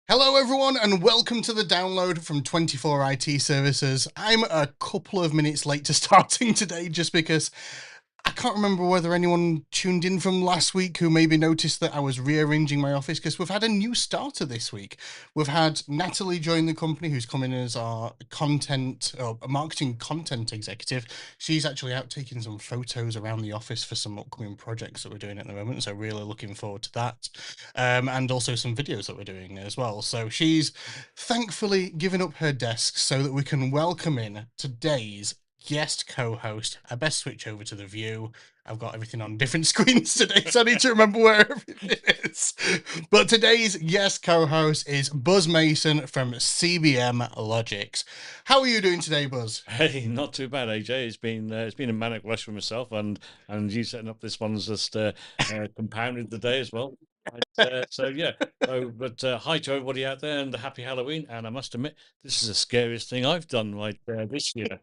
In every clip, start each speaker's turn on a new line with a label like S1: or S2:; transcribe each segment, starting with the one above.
S1: Hello everyone and welcome to the download from 24 IT Services. I'm a couple of minutes late to starting today just because I can't remember whether anyone tuned in from last week who maybe noticed that I was rearranging my office because we've had a new starter this week. We've had Natalie join the company, who's come in as our marketing content executive. She's actually out taking some photos around the office for some upcoming projects that we're doing at the moment. So really looking forward to that. And also some videos that we're doing as well. So she's thankfully given up her desk so that we can welcome in today's guest co-host. I best switch over to the view. I've got everything on different screens today, so I need to remember where everything is. But today's guest co-host is Buzz Mason from CBM-Logux. How are you doing today, Buzz?
S2: Hey, not too bad, AJ. It's been a manic rush for myself, and you setting up this one's just compounded the day as well. Hi to everybody out there, and happy Halloween. And I must admit, this is the scariest thing I've done this year.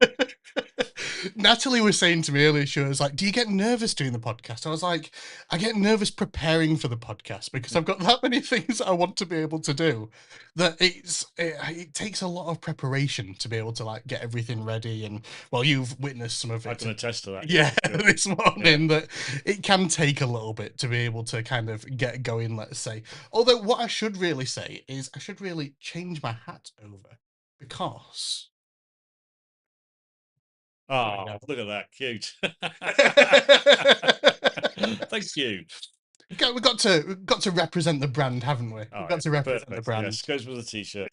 S1: Natalie was saying to me earlier, she was like, do you get nervous doing the podcast? I was like, I get nervous preparing for the podcast because I've got that many things I want to be able to do that it takes a lot of preparation to be able to like get everything ready. And well, you've witnessed some of it.
S2: I can attest to that.
S1: Yeah, this morning that it can take a little bit to be able to kind of get going, let's say. Although what I should really say is I should really change my hat over because
S2: Oh, look at that, cute. Thank you.
S1: We've got to represent the brand, haven't we? We've got to represent the brand.
S2: Yes, goes with the t-shirt.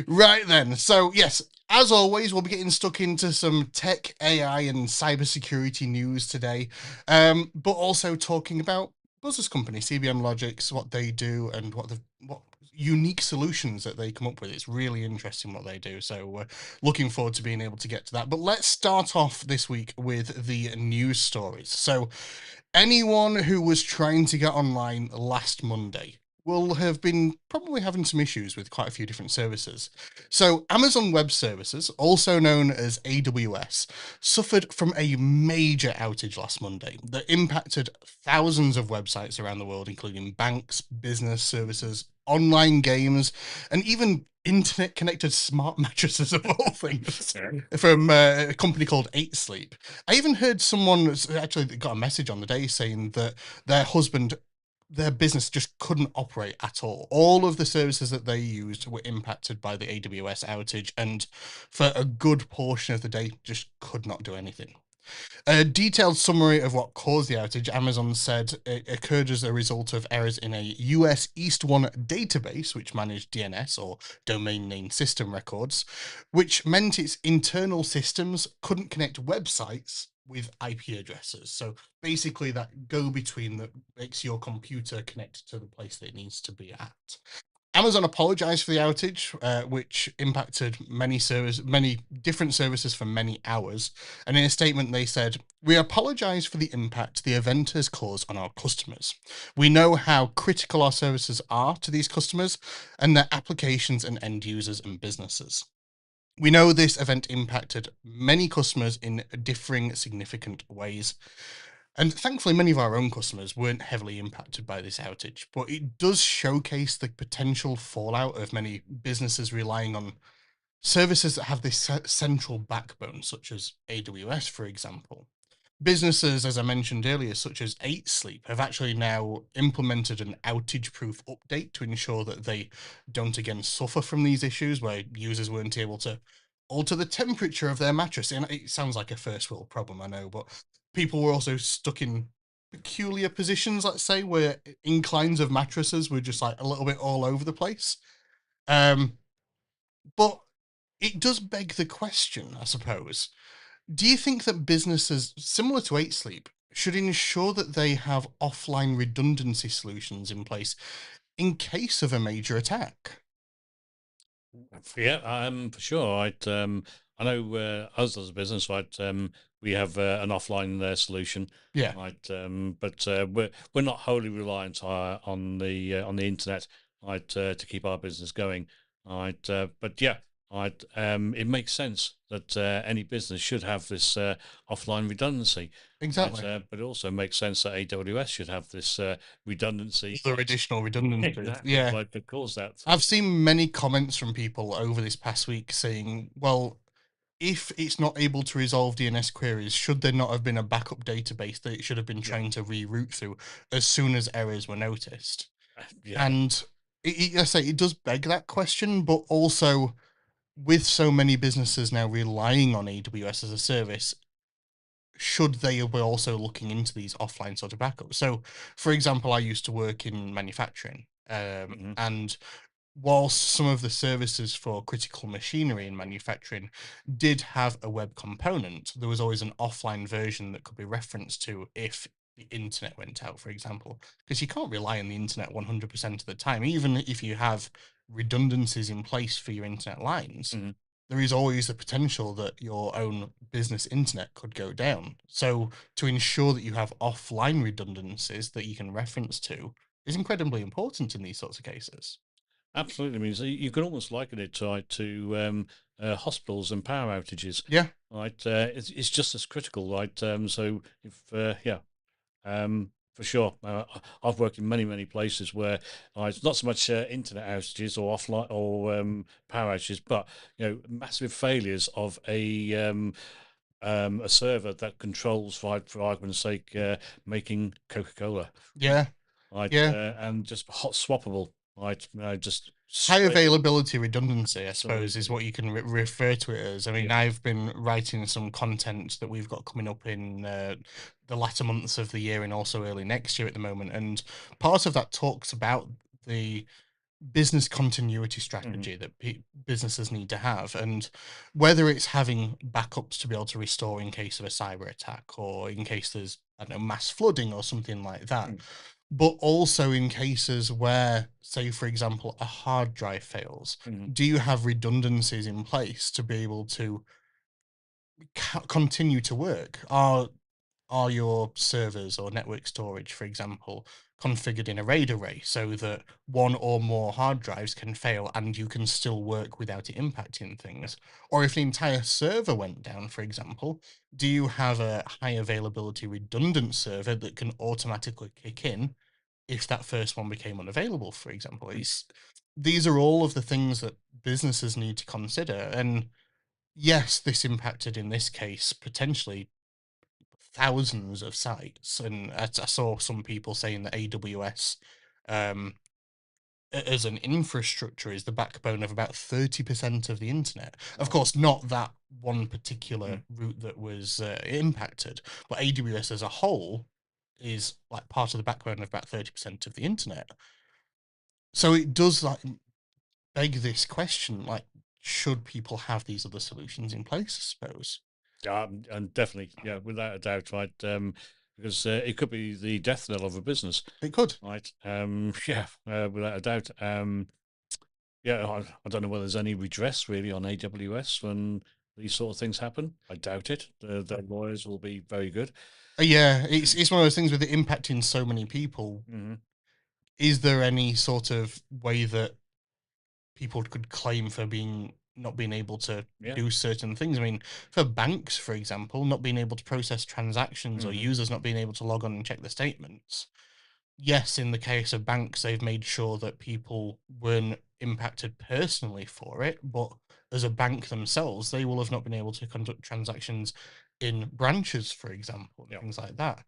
S1: Right then. So yes, as always, we'll be getting stuck into some tech, AI, and cybersecurity news today, but also talking about Buzz's company, CBM-Logux, what they do, and what unique solutions that they come up with. It's really interesting what they do. So looking forward to being able to get to that. But let's start off this week with the news stories. So anyone who was trying to get online last Monday will have been probably having some issues with quite a few different services. So Amazon Web Services, also known as AWS, suffered from a major outage last Monday that impacted thousands of websites around the world, including banks, business services, online games, and even internet-connected smart mattresses of all things from a company called 8 Sleep. I even heard someone actually got a message on the day saying that their business just couldn't operate at all. All of the services that they used were impacted by the AWS outage, and for a good portion of the day, just could not do anything. A detailed summary of what caused the outage, Amazon said it occurred as a result of errors in a US East 1 database, which managed DNS or domain name system records, which meant its internal systems couldn't connect websites with IP addresses. So basically that go-between that makes your computer connect to the place that it needs to be at. Amazon apologized for the outage, which impacted many different services for many hours. And in a statement, they said, "We apologize for the impact the event has caused on our customers. We know how critical our services are to these customers and their applications and end users and businesses. We know this event impacted many customers in differing significant ways. And thankfully, many of our own customers weren't heavily impacted by this outage, but it does showcase the potential fallout of many businesses relying on services that have this central backbone, such as AWS, for example. Businesses, as I mentioned earlier, such as 8 Sleep, have actually now implemented an outage-proof update to ensure that they don't again suffer from these issues where users weren't able to alter the temperature of their mattress. And it sounds like a first world problem, I know, but people were also stuck in peculiar positions, let's say, where inclines of mattresses were just like a little bit all over the place. But it does beg the question, I suppose. Do you think that businesses similar to 8 Sleep should ensure that they have offline redundancy solutions in place in case of a major attack?
S2: Yeah, for sure. I know us as a business, right? We have an offline solution,
S1: Yeah.
S2: right? But we're not wholly reliant on the internet, right, to keep our business going, right? But yeah, It makes sense that any business should have this offline redundancy, right?
S1: Exactly.
S2: But it also makes sense that AWS should have this redundancy,
S1: Other
S2: right?
S1: additional redundancies.
S2: Exactly,
S1: Yeah.
S2: right, that cause that.
S1: I've seen many comments from people over this past week saying, well, if it's not able to resolve DNS queries, should there not have been a backup database that it should have been
S2: Yeah,
S1: trying to reroute through as soon as errors were noticed?
S2: yeah.
S1: And I say it does beg that question, but also with so many businesses now relying on AWS as a service, should they be also looking into these offline sort of backups? So, for example, I used to work in manufacturing,
S2: Hmm.
S1: and whilst some of the services for critical machinery in manufacturing did have a web component, there was always an offline version that could be referenced to if the internet went out, for example, because you can't rely on the internet 100% of the time, even if you have redundancies in place for your internet lines.
S2: Hmm.
S1: There is always the potential that your own business internet could go down. So, to ensure that you have offline redundancies that you can reference to is incredibly important in these sorts of cases.
S2: Absolutely. I mean, so you can almost liken it to hospitals and power outages,
S1: Yeah,
S2: right? It's just as critical, right? So if yeah, for sure. I've worked in many places where it's not so much internet outages or offline or power outages, but massive failures of a server that controls, for argument's sake, making Coca-Cola,
S1: yeah,
S2: right?
S1: yeah.
S2: And just hot swappable, right? Just
S1: High
S2: straight.
S1: availability redundancy, I suppose, is
S2: Absolutely.
S1: what you can refer to it as. I
S2: Yeah.
S1: mean, I've been writing some content that we've got coming up in the latter months of the year and also early next year at the moment. And part of that talks about the business continuity
S2: Hmm.
S1: strategy that businesses need to have, and whether it's having backups to be able to restore in case of a cyber attack or in case there's, I don't know, mass flooding or something like that, but also in cases where, say, for example, a hard drive fails,
S2: Hmm.
S1: do you have redundancies in place to be able to continue to work? Are your servers or network storage, for example, configured in a RAID array so that one or more hard drives can fail and you can still work without it impacting
S2: Yeah.
S1: things? Or if the entire server went down, for example, do you have a high availability redundant server that can automatically kick in if that first one became unavailable, for example? These are all of the things that businesses need to consider. And yes, this impacted in this case potentially thousands of sites, and I saw some people saying that AWS, um, as an infrastructure, is the backbone of about 30% of the internet. Of
S2: Wow.
S1: course, not that one particular
S2: Mm.
S1: route that was impacted, but AWS as a whole is like part of the backbone of about 30% of the internet. So it does like beg this question, like, should people have these other solutions in place? I suppose
S2: And definitely, yeah, without a doubt, right? Because it could be the death knell of a business,
S1: it could.
S2: right? Yeah, without a doubt. Yeah, I don't know whether there's any redress really on AWS when these sort of things happen. I doubt it. Their lawyers will be very good.
S1: Yeah, it's one of those things with it impacting so many people.
S2: Hmm.
S1: Is there any sort of way that people could claim for not being able to
S2: Yeah.
S1: do certain things? I mean, for banks, for example, not being able to process transactions or
S2: Hmm.
S1: users not being able to log on and check the statements. Yes, in the case of banks, they've made sure that people weren't impacted personally for it, but as a bank themselves, they will have not been able to conduct transactions in branches, for example, and
S2: Yeah.
S1: things like that.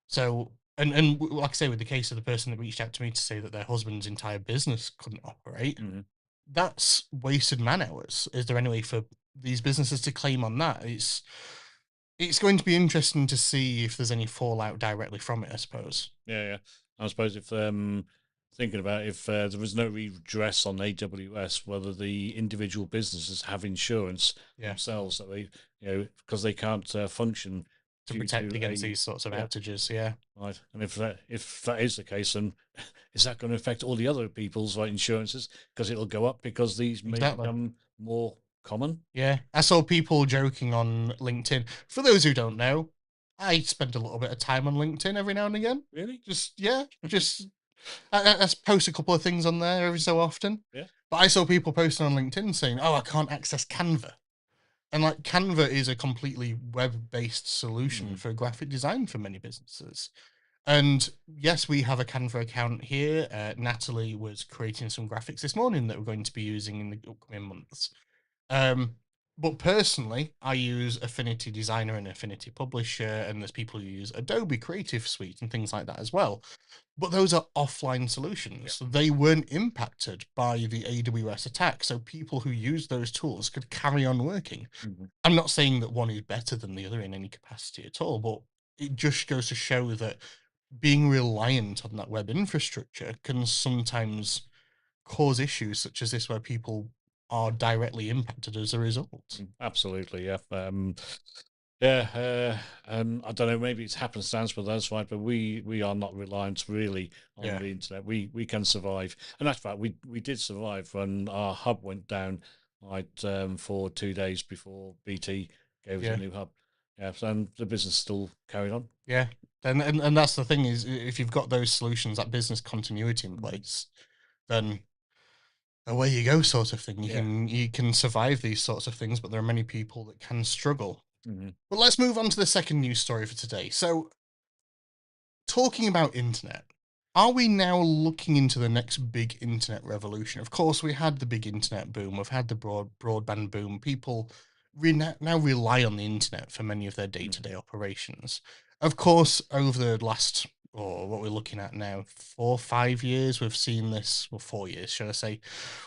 S1: So, like I say, with the case of the person that reached out to me to say that their husband's entire business couldn't operate,
S2: Hmm.
S1: that's wasted man hours. Is there any way for these businesses to claim on that? It's going to be interesting to see if there's any fallout directly from it, I suppose.
S2: Yeah. Yeah. I suppose if thinking about if there was no redress on AWS, whether the individual businesses have insurance
S1: Yeah.
S2: themselves that they, because they can't function
S1: To
S2: due
S1: protect
S2: to
S1: against
S2: a
S1: these sorts of
S2: yeah.
S1: outages, yeah,
S2: Right. And if that is the case, then is that going to affect all the other people's insurances? Because it'll go up because these may
S1: exactly.
S2: become more common.
S1: Yeah, I saw people joking on LinkedIn. For those who don't know, I spend a little bit of time on LinkedIn every now and again.
S2: Really?
S1: Just yeah, just I post a couple of things on there every so often.
S2: Yeah.
S1: But I saw people posting on LinkedIn saying, "Oh, I can't access Canva." And like Canva is a completely web-based solution
S2: Mhm.
S1: for graphic design for many businesses. And yes, we have a Canva account here. Natalie was creating some graphics this morning that we're going to be using in the upcoming months. Um, but personally, I use Affinity Designer and Affinity Publisher, and there's people who use Adobe Creative Suite and things like that as well. But those are offline
S2: Yeah.
S1: solutions. So they weren't impacted by the AWS attack. So people who use those tools could carry on working.
S2: Mhm.
S1: I'm not saying that one is better than the other in any capacity at all, but it just goes to show that being reliant on that web infrastructure can sometimes cause issues such as this, where people are directly impacted as a result.
S2: Absolutely, yeah. Yeah, I don't know. Maybe it's happenstance with us, right? But we are not reliant really on
S1: Yeah,
S2: the internet. We can survive, and that's fact. We did survive when our hub went down, right, for 2 days before BT gave us a
S1: yeah,
S2: new hub. Yeah, so, and the business still carried on.
S1: yeah. And that's the thing is, if you've got those solutions, that business continuity in
S2: Mhm.
S1: place, then away you go, sort of thing.
S2: Yeah.
S1: You can survive these sorts of things, but there are many people that can struggle.
S2: Hmm.
S1: But let's move on to the second news story for today. So, talking about internet, are we now looking into the next big internet revolution? Of course, we had the big internet boom. We've had the broadband boom. People now rely on the internet for many of their day-to-day operations. Of course, over the last, or what we're looking at now, 4 5 years, we've seen this, well, 4 years, should I say,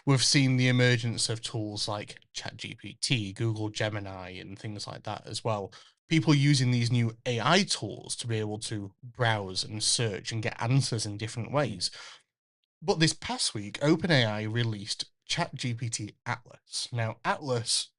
S1: we've seen the emergence of tools like ChatGPT, Google Gemini, and things like that as well. People using these new AI tools to be able to browse and search and get answers in different ways. But this past week, OpenAI released ChatGPT Atlas. Now, Atlas,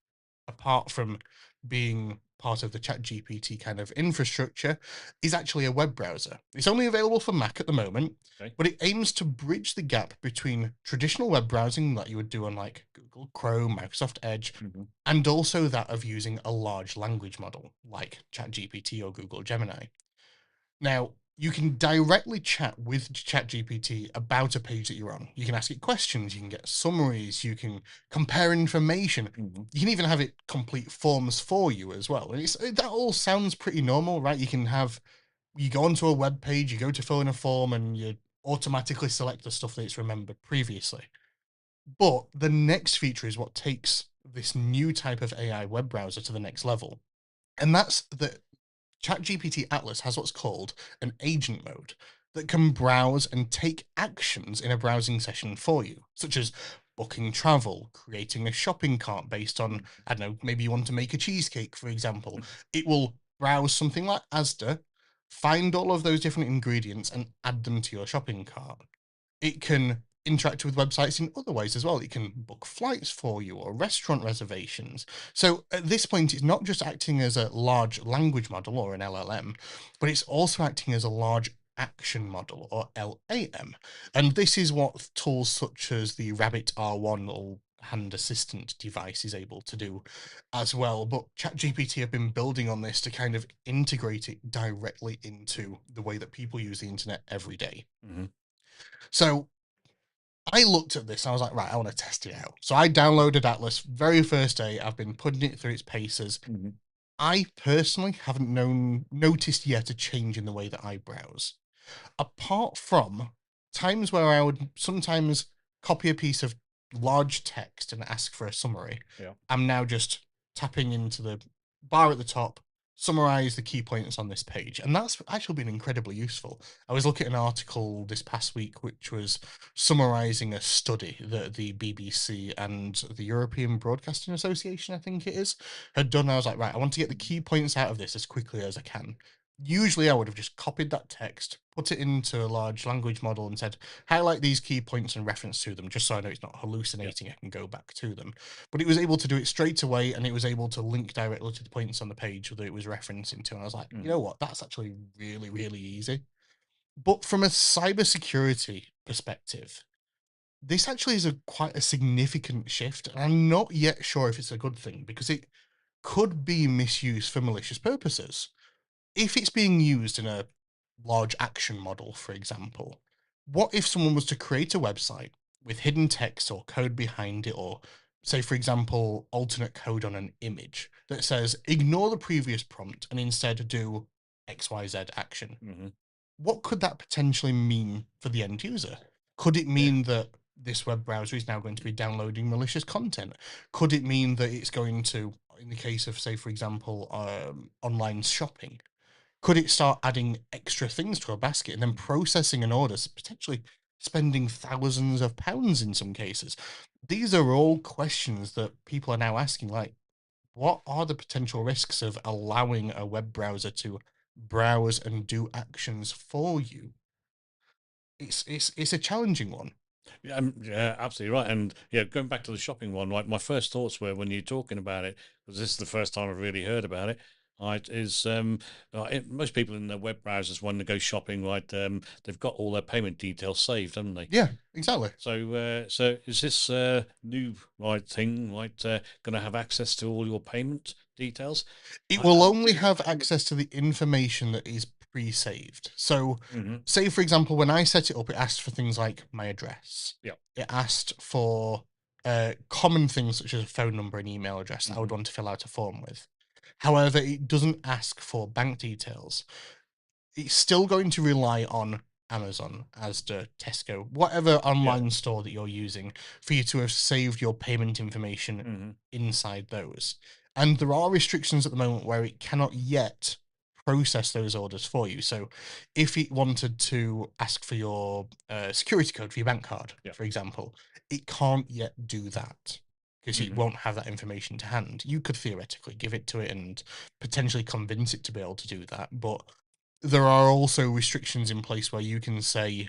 S1: apart from being part of the ChatGPT kind of infrastructure, is actually a web browser. It's only available for Mac at the moment,
S2: Okay.
S1: but it aims to bridge the gap between traditional web browsing that you would do on like Google Chrome, Microsoft Edge,
S2: Hmm.
S1: and also that of using a large language model like ChatGPT or Google Gemini. Now, you can directly chat with ChatGPT about a page that you're on. You can ask it questions, you can get summaries, you can compare information.
S2: Hmm.
S1: You can even have it complete forms for you as well. And that all sounds pretty normal, right? You go onto a web page, you go to fill in a form, and you automatically select the stuff that it's remembered previously. But the next feature is what takes this new type of AI web browser to the next level. And that's that ChatGPT Atlas has what's called an agent mode that can browse and take actions in a browsing session for you, such as booking travel, creating a shopping cart based on, I don't know, maybe you want to make a cheesecake, for example. It will browse something like Asda, find all of those different ingredients, and add them to your shopping cart. It can interact with websites in other ways as well. It can book flights for you or restaurant reservations. So at this point, it's not just acting as a large language model or an LLM, but it's also acting as a large action model or LAM. And this is what tools such as the Rabbit R1 little hand assistant device is able to do as well. But ChatGPT have been building on this to kind of integrate it directly into the way that people use the internet every day.
S2: Hmm.
S1: So I looked at this and I was like, right, I want to test it out. So I downloaded Atlas very first day. I've been putting it through its paces.
S2: Hmm.
S1: I personally haven't noticed yet a change in the way that I browse. Apart from times where I would sometimes copy a piece of large text and ask for a summary,
S2: Yeah.
S1: I'm now just tapping into the bar at the top, summarize the key points on this page. And that's actually been incredibly useful. I was looking at an article this past week, which was summarizing a study that the BBC and the European Broadcasting Association, I think it is, had done. I was like, right, I want to get the key points out of this as quickly as I can. Usually, I would have just copied that text, put it into a large language model, and said, highlight these key points and reference to them, just so I know it's not
S2: Yeah.
S1: hallucinating. I can go back to them. But it was able to do it straight away, and it was able to link directly to the points on the page that it was referencing to. And I was like, you
S2: Hmm.
S1: know what? That's actually really, really easy. But from a cybersecurity perspective, this actually is quite a significant shift. And I'm not yet sure if it's a good thing because it could be misused for malicious purposes. If it's being used in a large action model, for example, what if someone was to create a website with hidden text or code behind it, or say, for example, alternate code on an image that says, ignore the previous prompt and instead do XYZ action.
S2: Hmm.
S1: What could that potentially mean for the end user? Could it
S2: Yeah.
S1: mean that this web browser is now going to be downloading malicious content? Could it mean that it's going to, in the case of, say, for example, online shopping, could it start adding extra things to a basket and then processing an order, potentially spending thousands of pounds in some cases? These are all questions that people are now asking, like, what are the potential risks of allowing a web browser to browse and do actions for you? It's a challenging one.
S2: Yeah, yeah, absolutely right. And yeah, going back to the shopping one, right? My first thoughts were when you're talking about it, because this is the first time I've really heard about it. Right, is most people in their web browsers when they go shopping, right? They've got all their payment details saved, haven't they?
S1: Yeah, exactly.
S2: So is this new right thing right going to have access to all your payment details?
S1: It
S2: I,
S1: will
S2: I'm
S1: only
S2: curious.
S1: have access to the information that is pre-saved. So,
S2: Hmm.
S1: say for example, when I set it up, it asked for things like my address.
S2: Yeah.
S1: It asked for common things such as a phone number and email address that I would
S2: Hmm.
S1: want to fill out a form with. However, it doesn't ask for bank details. It's still going to rely on Amazon, Asda, Tesco, whatever
S2: Yeah.
S1: online store that you're using for you to have saved your payment information
S2: Hmm.
S1: inside those. And there are restrictions at the moment where it cannot yet process those orders for you. So if it wanted to ask for your security code for your bank card,
S2: Yeah.
S1: for example, it can't yet do that because it
S2: Hmm.
S1: won't have that information to hand. You could theoretically give it to it and potentially convince it to be able to do that, but there are also restrictions in place where you can say,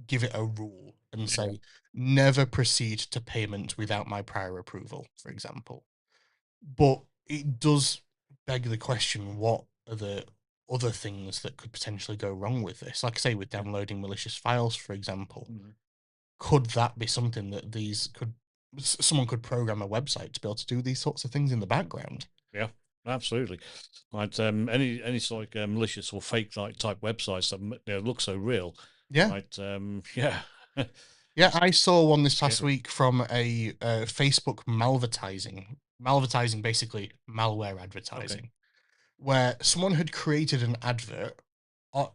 S1: give it a rule and
S2: Yeah.
S1: say, never proceed to payment without my prior approval, for example. But it does beg the question, what are the other things that could potentially go wrong with this? Like I say, with
S2: Yeah.
S1: downloading malicious files, for example,
S2: Hmm.
S1: could that be something that someone could program a website to be able to do these sorts of things in the background?
S2: Yeah, absolutely. Right. Any sort of malicious or fake like type websites that look so real.
S1: Yeah.
S2: Right. Yeah.
S1: Yeah,
S2: It's
S1: I saw one this past
S2: scary.
S1: week from a Facebook malvertising. Malvertising, basically malware
S2: Okay.
S1: advertising, where someone had created an advert, uh,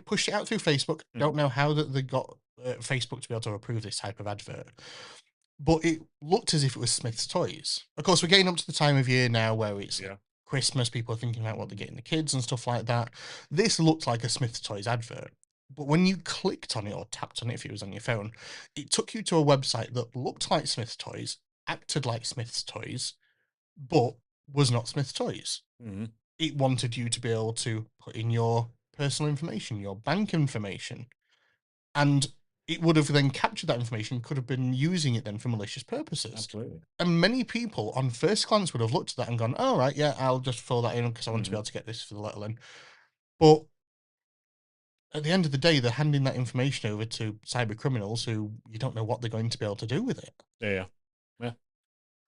S1: pushed it out through Facebook.
S2: Mhm.
S1: Don't know how that they got Facebook to be able to approve this type of advert, but it looked as if it was Smith's Toys. Of course, we're getting up to the time of year now where it's
S2: Yeah.
S1: Christmas. People are thinking about what they're getting the kids and stuff like that. This looked like a Smith's Toys advert. But when you clicked on it or tapped on it if it was on your phone, it took you to a website that looked like Smith's Toys, acted like Smith's Toys, but was not Smith's Toys.
S2: Hmm.
S1: It wanted you to be able to put in your personal information, your bank information, and it would have then captured that information, could have been using it then for malicious purposes.
S2: Absolutely.
S1: And many people on first glance would have looked at that and gone, "All right, yeah, I'll just fill that in because I want to be
S2: Hmm.
S1: able to get this for the little one." But at the end of the day, they're handing that information over to cyber criminals who you don't know what they're going to be able to do with it.
S2: Yeah. Yeah. Yeah.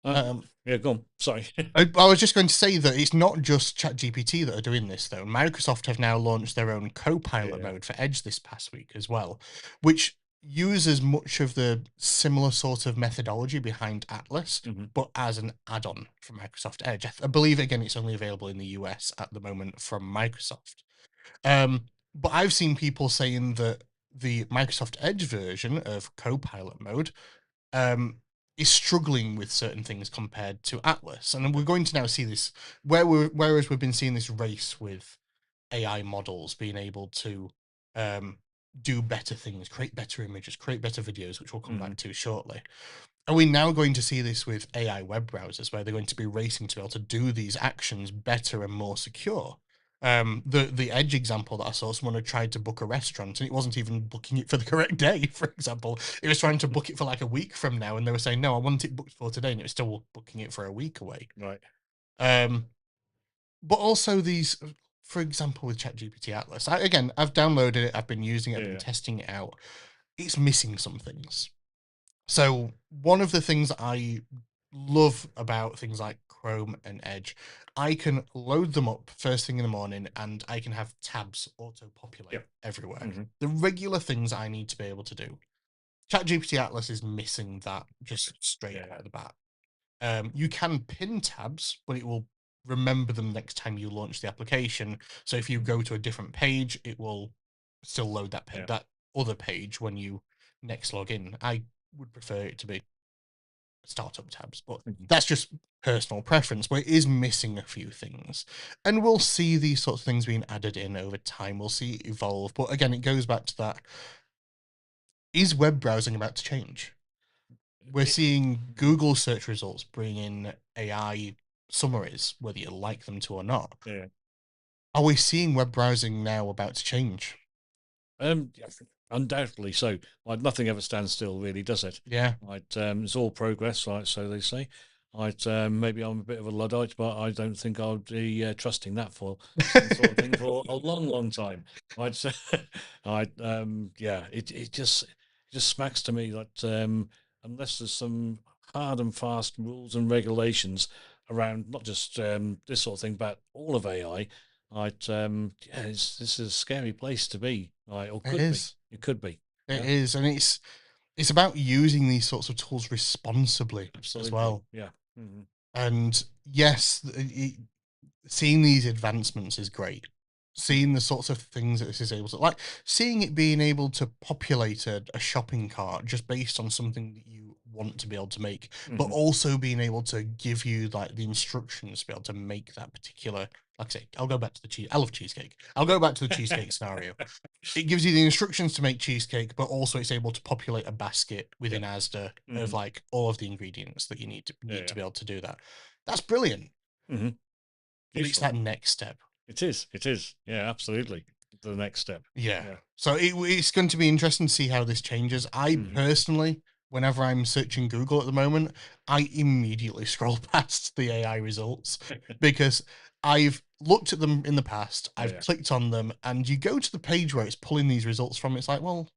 S2: Uh,
S1: Um,
S2: yeah. Go on. Sorry.
S1: I was just going to say that it's not just ChatGPT that are doing this, though. Microsoft have now launched their own Copilot
S2: Yeah.
S1: mode for Edge this past week as well, which uses much of the similar sort of methodology behind Atlas,
S2: Hmm.
S1: but as an add-on for Microsoft Edge. I believe again it's only available in the US at the moment from Microsoft. But I've seen people saying that the Microsoft Edge version of Copilot mode um, is struggling with certain things compared to Atlas, and we're going to now see this whereas we've been seeing this race with AI models being able to um, do better things, create better images, create better videos, which we'll come
S2: Hmm.
S1: back to shortly. Are we now going to see this with AI web browsers where they're going to be racing to be able to do these actions better and more secure? The Edge example that I saw, someone had tried to book a restaurant and it wasn't even booking it for the correct day, for example. It was trying to book it for like a week from now, and they were saying, no, I want it booked for today, and it was still booking it for a week away.
S2: Right.
S1: Um, but also these, for example, with ChatGPT Atlas, again, I've downloaded it, I've been using it, I've been
S2: Yeah.
S1: testing it out. It's missing some things. So one of the things I love about things like Chrome and Edge, I can load them up first thing in the morning and I can have tabs auto populate
S2: Yep.
S1: everywhere.
S2: Hmm.
S1: The regular things I need to be able to do. ChatGPT Atlas is missing that just straight
S2: Yeah.
S1: out of the bat. You can pin tabs, but it will remember them next time you launch the application. So if you go to a different page, it will still load
S2: Yeah.
S1: that other page when you next log in. I would prefer it to be startup tabs, but that's just personal preference. But it is missing a few things, and we'll see these sorts of things being added in over time. We'll see it evolve. But again, it goes back to that: is web browsing about to change? We're seeing Google search results bring in AI summaries, whether you like them to or not.
S2: Yeah.
S1: Are we seeing web browsing now about to change?
S2: Yeah, undoubtedly so. Like nothing ever stands still, really, does it?
S1: Yeah.
S2: Right, it's all progress, right? So they say. Right, maybe I'm a bit of a luddite, but I don't think I'll be trusting that for some sort of thing for a long, long time. Right, so, yeah, it just smacks to me that unless there's some hard and fast rules and regulations around not just this sort of thing, but all of AI, right, yeah, this is a scary place to be, right? Or
S1: It
S2: could be.
S1: is.
S2: It could be.
S1: It
S2: Yeah,
S1: is, and it's about using these sorts of tools responsibly as
S2: absolutely.
S1: well.
S2: Yeah. Hmm.
S1: And yes, seeing these advancements is great. Seeing the sorts of things that this is able to, like seeing it being able to populate a shopping cart just based on something that you want to be able to make, but
S2: Hmm.
S1: also being able to give you like the instructions to be able to make that particular. Like I say, I'll go back to the cheese. I love cheesecake. I'll go back to the cheesecake scenario. It gives you the instructions to make cheesecake, but also it's able to populate a basket
S2: Yeah.
S1: within Asda of
S2: Hmm.
S1: like all of the ingredients that you
S2: Yeah.
S1: need to
S2: Yeah.
S1: be able to do that. That's brilliant,
S2: Hmm.
S1: but it's
S2: Useful.
S1: that next step.
S2: It is. It is. Yeah, absolutely. The next step.
S1: Yeah.
S2: Yeah.
S1: So it's going to be interesting to see how this changes. I
S2: Hmm.
S1: personally, whenever I'm searching Google at the moment, I immediately scroll past the AI results because I've looked at them in the past,
S2: Yeah.
S1: I've
S2: Yeah.
S1: clicked on them, and you go to the page where it's pulling these results from. It's like, well,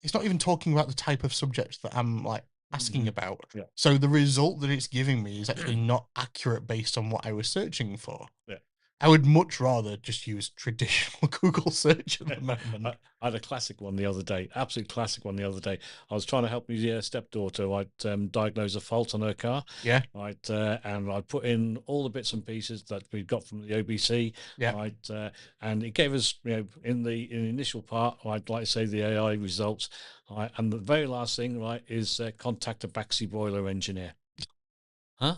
S1: it's not even talking about the type of subject that I'm like asking
S2: Hmm.
S1: about.
S2: Yeah.
S1: So the result that it's giving me is actually not accurate based on what I was searching for.
S2: Yeah.
S1: I would much rather just use traditional Google search at the moment.
S2: I had a classic one the other day, absolute classic one the other day. I was trying to help my stepdaughter. I'd diagnose a fault on her car,
S1: Yeah,
S2: right, and I put in all the bits and pieces that we got from the OBC,
S1: yeah.
S2: right, and it gave us, in the initial part, I'd like to say the AI results, right, and the very last thing, right, is contact a backseat boiler engineer. Huh?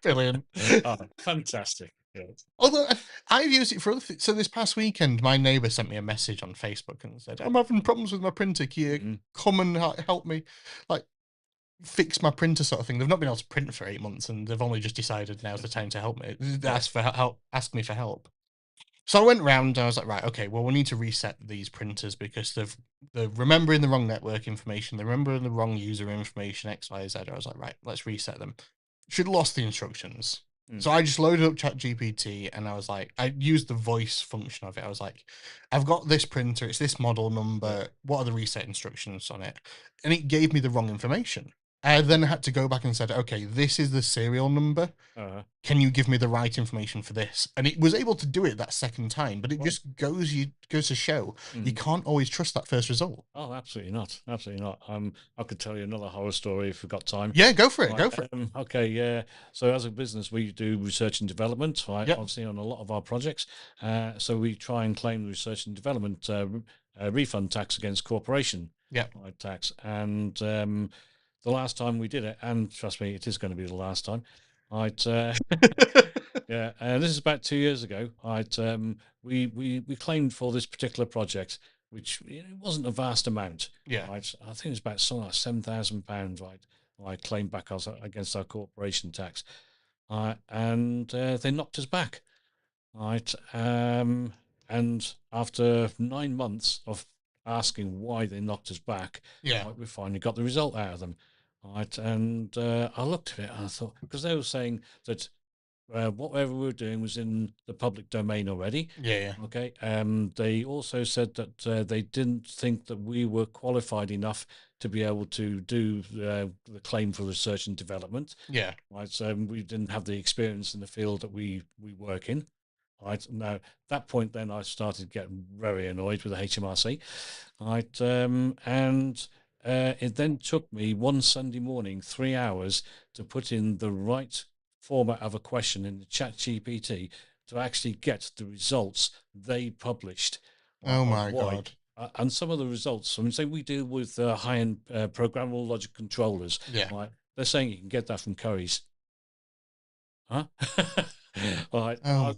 S1: Brilliant.
S2: Oh, fantastic. Yeah.
S1: Although I've used it for other things. So this past weekend, my neighbour sent me a message on Facebook and said, "I'm having problems with my printer. Can you
S2: Mhm.
S1: come and help me, like fix my printer?" Sort of thing. They've not been able to print for 8 months, and they've only just decided now's the time to help me.
S2: Yeah.
S1: Ask me for help. So I went round and I was like, right, okay, well, we need to reset these printers because they're remembering the wrong network information, they're remembering the wrong user information, X, Y, Z. I was like, right, let's reset them. Should have lost the instructions. So
S2: Mm.
S1: I just loaded up ChatGPT and I was like, I used the voice function of it. I was like, I've got this printer, it's this model
S2: Yeah.
S1: number. What are the reset instructions on it? And it gave me the wrong information. I then had to go back and said, okay, this is the serial number,
S2: Uh,
S1: can you give me the right information for this? And it was able to do it that second time, but it
S2: well,
S1: just goes to show you
S2: mm.
S1: can't always trust that first result.
S2: Oh, absolutely not. Absolutely not. I could tell you another horror story if we've got time.
S1: Yeah, go for it.
S2: Right.
S1: Go for it.
S2: Okay. Yeah. So as a business, we do research and development, right?
S1: Yep.
S2: Obviously, on a lot of our projects. So we try and claim the research and development refund tax against corporation
S1: Yep.
S2: right, tax. And the last time we did it, and trust me, it is going to be the last time. Right. Yeah, this is about 2 years ago. Right, we claimed for this particular project, which it wasn't a vast amount.
S1: Yeah.
S2: Right, I think it's about something like £7,000. Right, I claimed back against our corporation tax, and they knocked us back. Right, and after 9 months of asking why they knocked us back,
S1: Yeah.
S2: right, we finally got the result out of them. Right, and I looked at it and I thought because they were saying that whatever we were doing was in the public domain already.
S1: Yeah. Yeah.
S2: Okay. They also said that they didn't think that we were qualified enough to be able to do the claim for research and development.
S1: Yeah.
S2: Right. So we didn't have the experience in the field that we work in. Right now, at that point, then I started getting very annoyed with the HMRC. Right, and it then took me one Sunday morning 3 hours to put in the right format of a question in the Chat GPT to actually get the results they published
S1: Oh
S2: of
S1: my
S2: why.
S1: God.
S2: And some of the results, I mean, say we deal with high-end programmable logic controllers,
S1: Yeah.
S2: right? They're saying you can get that from Curry's. Huh? All right.
S1: Oh,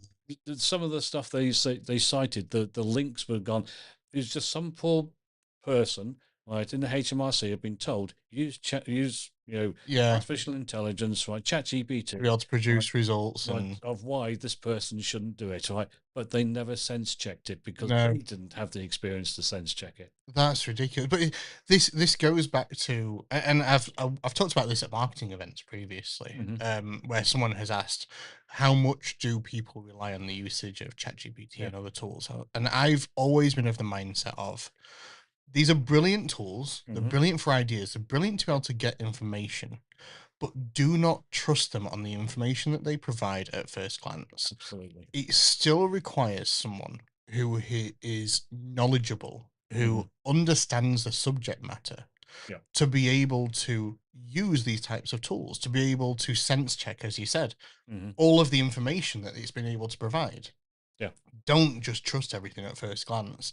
S2: Some of the stuff they cited, the links were gone. It was just some poor person, right, in the HMRC have been told use
S1: yeah.
S2: artificial intelligence, right,
S1: To
S2: ChatGPT,
S1: be able to
S2: right,
S1: produce results
S2: right,
S1: and
S2: of why this person shouldn't do it, right, but they never sense checked it because
S1: no.
S2: they didn't have the experience to sense check it.
S1: That's ridiculous. But this goes back to, and I've talked about this at marketing events previously,
S2: Hmm.
S1: where someone has asked, how much do people rely on the usage of ChatGPT
S2: Yeah.
S1: and other tools? And I've always been of the mindset of these are brilliant tools. They're
S2: Hmm.
S1: brilliant for ideas. They're brilliant to be able to get information, but do not trust them on the information that they provide at first glance.
S2: Absolutely.
S1: It still requires someone is knowledgeable,
S2: Hmm.
S1: who understands the subject matter
S2: Yeah.
S1: to be able to use these types of tools, to be able to sense check, as you said,
S2: Hmm.
S1: all of the information that it's been able to provide.
S2: Yeah.
S1: Don't just trust everything at first glance,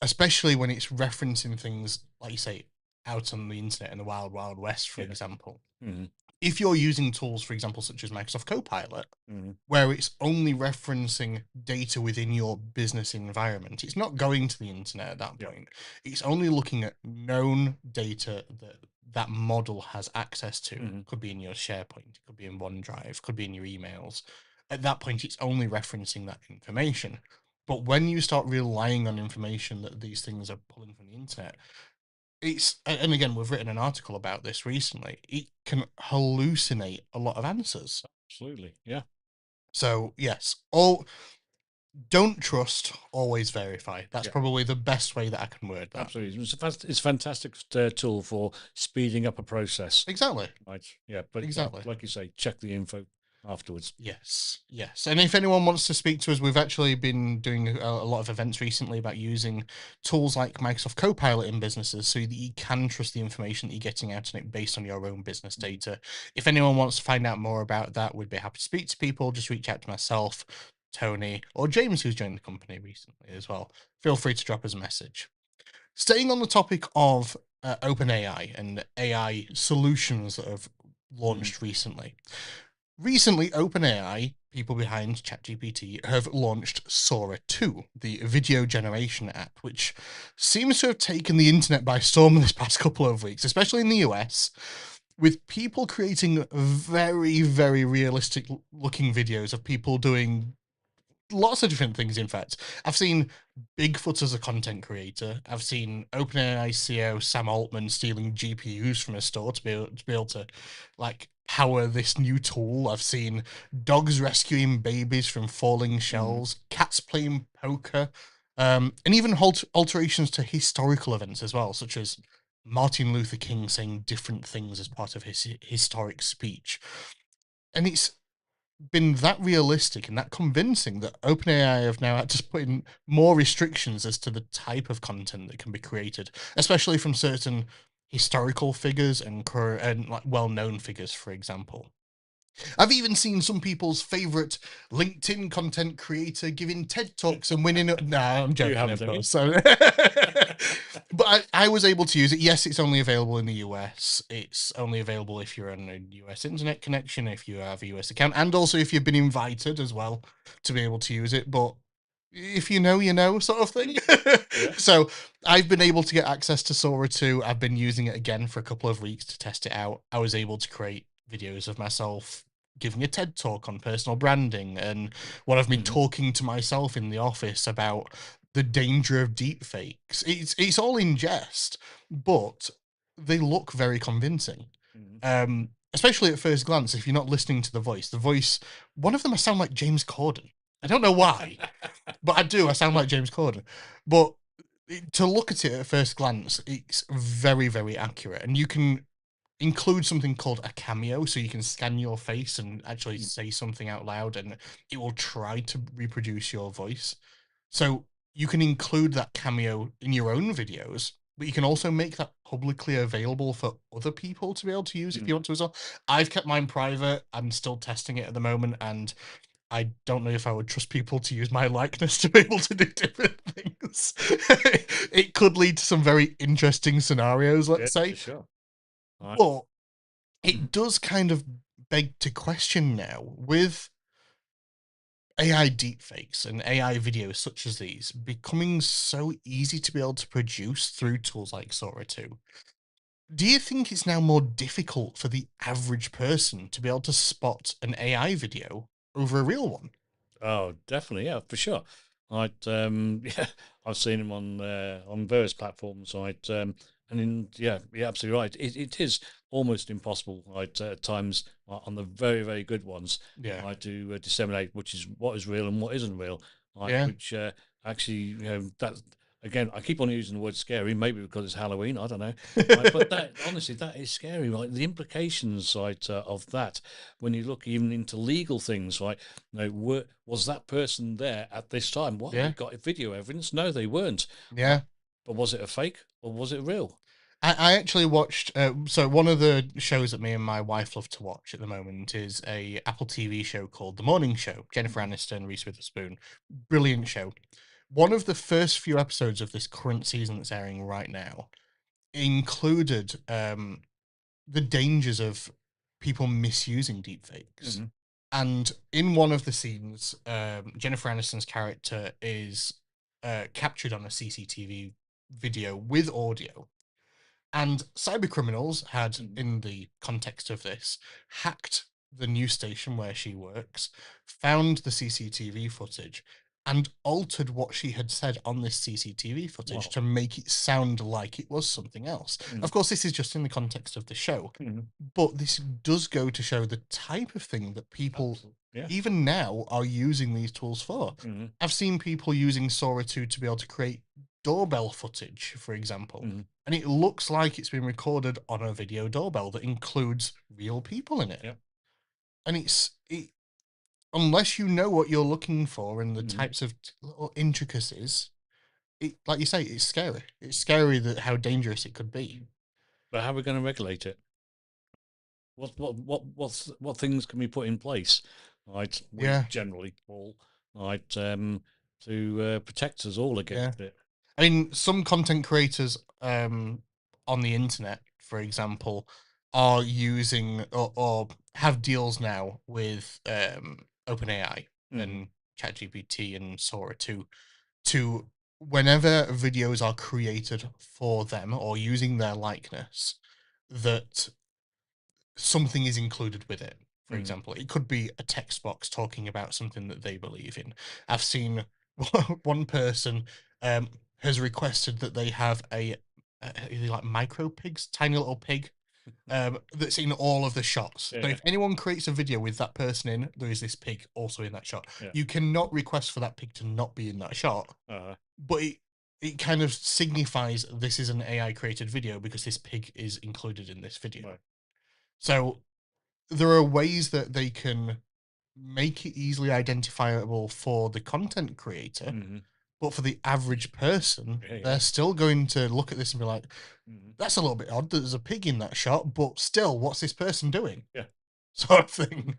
S1: especially when it's referencing things, like you say, out on the internet in the wild, wild west, for
S2: Yeah.
S1: example.
S2: Hmm.
S1: If you're using tools, for example, such as Microsoft Copilot,
S2: Hmm.
S1: where it's only referencing data within your business environment, it's not going to the internet at that
S2: Yeah.
S1: point. It's only looking at known data that that model has access to.
S2: Hmm.
S1: Could be in your SharePoint, it could be in OneDrive, could be in your emails. At that point, it's only referencing that information. But when you start relying on information that these things are pulling from the internet, and again, we've written an article about this recently, it can hallucinate a lot of answers.
S2: Absolutely. Yeah.
S1: So yes, all don't trust, always verify. That's
S2: Yeah.
S1: probably the best way that I can word that.
S2: Absolutely. It's a fantastic tool for speeding up a process.
S1: Exactly.
S2: Right. Yeah. But
S1: Exactly.
S2: like you say, check the info afterwards.
S1: Yes, yes. And if anyone wants to speak to us, we've actually been doing a lot of events recently about using tools like Microsoft Copilot in businesses so that you can trust the information that you're getting out on it based on your own business data. If anyone wants to find out more about that, we'd be happy to speak to people. Just reach out to myself, Tony, or James, who's joined the company recently as well. Feel free to drop us a message. Staying on the topic of OpenAI and AI solutions that have
S2: Mhm.
S1: launched recently. Recently, OpenAI, people behind ChatGPT, have launched Sora 2, the video generation app, which seems to have taken the internet by storm this past couple of weeks, especially in the US, with people creating very, very realistic looking videos of people doing lots of different things. In fact, I've seen Bigfoot as a content creator. I've seen OpenAI CEO Sam Altman stealing GPUs from a store to be able to like power this new tool. I've seen dogs rescuing babies from falling
S2: Mhm.
S1: shelves, cats playing poker, and even alterations to historical events as well, such as Martin Luther King saying different things as part of his historic speech. And it's been that realistic and that convincing that OpenAI have now had to put in more restrictions as to the type of content that can be created, especially from certain historical figures and like well-known figures, for example. I've even seen some people's favorite LinkedIn content creator giving TED Talks and winning. Nah, I'm
S2: You
S1: joking,
S2: haven't,
S1: of
S2: have you?
S1: course. So, but I was able to use it. Yes, it's only available in the US. It's only available if you're on a US internet connection, if you have a US account, and also if you've been invited as well to be able to use it. But if you know, you know, sort of thing.
S2: Yeah.
S1: So I've been able to get access to Sora 2. I've been using it again for a couple of weeks to test it out. I was able to create videos of myself giving a TED talk on personal branding and one of me
S2: Hmm.
S1: talking to myself in the office about the danger of deep fakes. It's all in jest, but they look very convincing.
S2: Hmm.
S1: Especially at first glance, if you're not listening to the voice, one of them I sound like James Corden. I don't know why, but I do. I sound like James Corden. But to look at it at first glance, it's very, very accurate. And you can include something called a cameo, so you can scan your face and actually
S2: Mm.
S1: say something out loud, and it will try to reproduce your voice. So you can include that cameo in your own videos, but you can also make that publicly available for other people to be able to use if
S2: Mm.
S1: you want to as well. I've kept mine private. I'm still testing it at the moment, and I don't know if I would trust people to use my likeness to be able to do different things. It could lead to some very interesting scenarios,
S2: Yeah,
S1: let's
S2: for
S1: say.
S2: sure. Right.
S1: But
S2: Mhm.
S1: it does kind of beg to question now with AI deepfakes and AI videos such as these becoming so easy to be able to produce through tools like Sora 2. Do you think it's now more difficult for the average person to be able to spot an AI video over a real one?
S2: Oh, definitely, yeah, for sure. Yeah, I've seen him on various platforms, right? And yeah, you're absolutely right. It is almost impossible, right? At times on the very, very good ones,
S1: Yeah.
S2: right, to disseminate which is what is real and what isn't real, right?
S1: Yeah.
S2: Which actually, that again, I keep on using the word scary, maybe because it's Halloween, I don't know, right? But that honestly, that is scary, right? The implications, right, of that when you look even into legal things, right? No, was that person there at this time? Well, we
S1: Yeah.
S2: got video evidence. No, they weren't.
S1: Yeah.
S2: But was it a fake or was it real?
S1: I actually watched. So one of the shows that me and my wife love to watch at the moment is a Apple TV show called The Morning Show. Jennifer
S2: Mhm.
S1: Aniston, Reese Witherspoon, brilliant show. One of the first few episodes of this current season that's airing right now included the dangers of people misusing deepfakes.
S2: Mhm.
S1: And in one of the scenes, Jennifer Aniston's character is captured on a CCTV video with audio, and cyber criminals had,
S2: Mhm.
S1: in the context of this, hacked the news station where she works, found the CCTV footage, and altered what she had said on this CCTV footage
S2: Wow.
S1: to make it sound like it was something else.
S2: Mhm.
S1: Of course, this is just in the context of the show,
S2: Mhm.
S1: but this does go to show the type of thing that people,
S2: Absolutely. Yeah.
S1: even now, are using these tools for.
S2: Mhm.
S1: I've seen people using Sora 2 to be able to create doorbell footage, for example,
S2: Mhm.
S1: and it looks like it's been recorded on a video doorbell that includes real people in it.
S2: Yeah.
S1: And unless you know what you're looking for and the
S2: Mhm.
S1: types of little intricacies, like you say, it's scary. It's scary that how dangerous it could be.
S2: But how are we going to regulate it? What things can we put in place, right? We
S1: Yeah,
S2: generally all, right, to protect us all
S1: yeah.
S2: against it.
S1: I mean, some content creators on the internet, for example, are using or have deals now with OpenAI
S2: Mhm.
S1: and ChatGPT and Sora to whenever videos are created for them or using their likeness, that something is included with it. For
S2: Mhm.
S1: example, it could be a text box talking about something that they believe in. I've seen one person um, has requested that they have are they like micro pigs, tiny little pig that's in all of the shots.
S2: Yeah.
S1: So
S2: Yeah.
S1: if anyone creates a video with that person in, there is this pig also in that shot.
S2: Yeah.
S1: You cannot request for that pig to not be in that shot,
S2: Uh,
S1: but it kind of signifies this is an AI created video because this pig is included in this video.
S2: right.
S1: So there are ways that they can make it easily identifiable for the content creator,
S2: Mhm.
S1: but for the average person,
S2: Yeah.
S1: they're
S2: Yeah.
S1: still going to look at this and be like,
S2: Mhm.
S1: that's a little bit odd that there's a pig in that shot, but still, what's this person doing?
S2: Yeah.
S1: Sort of thing.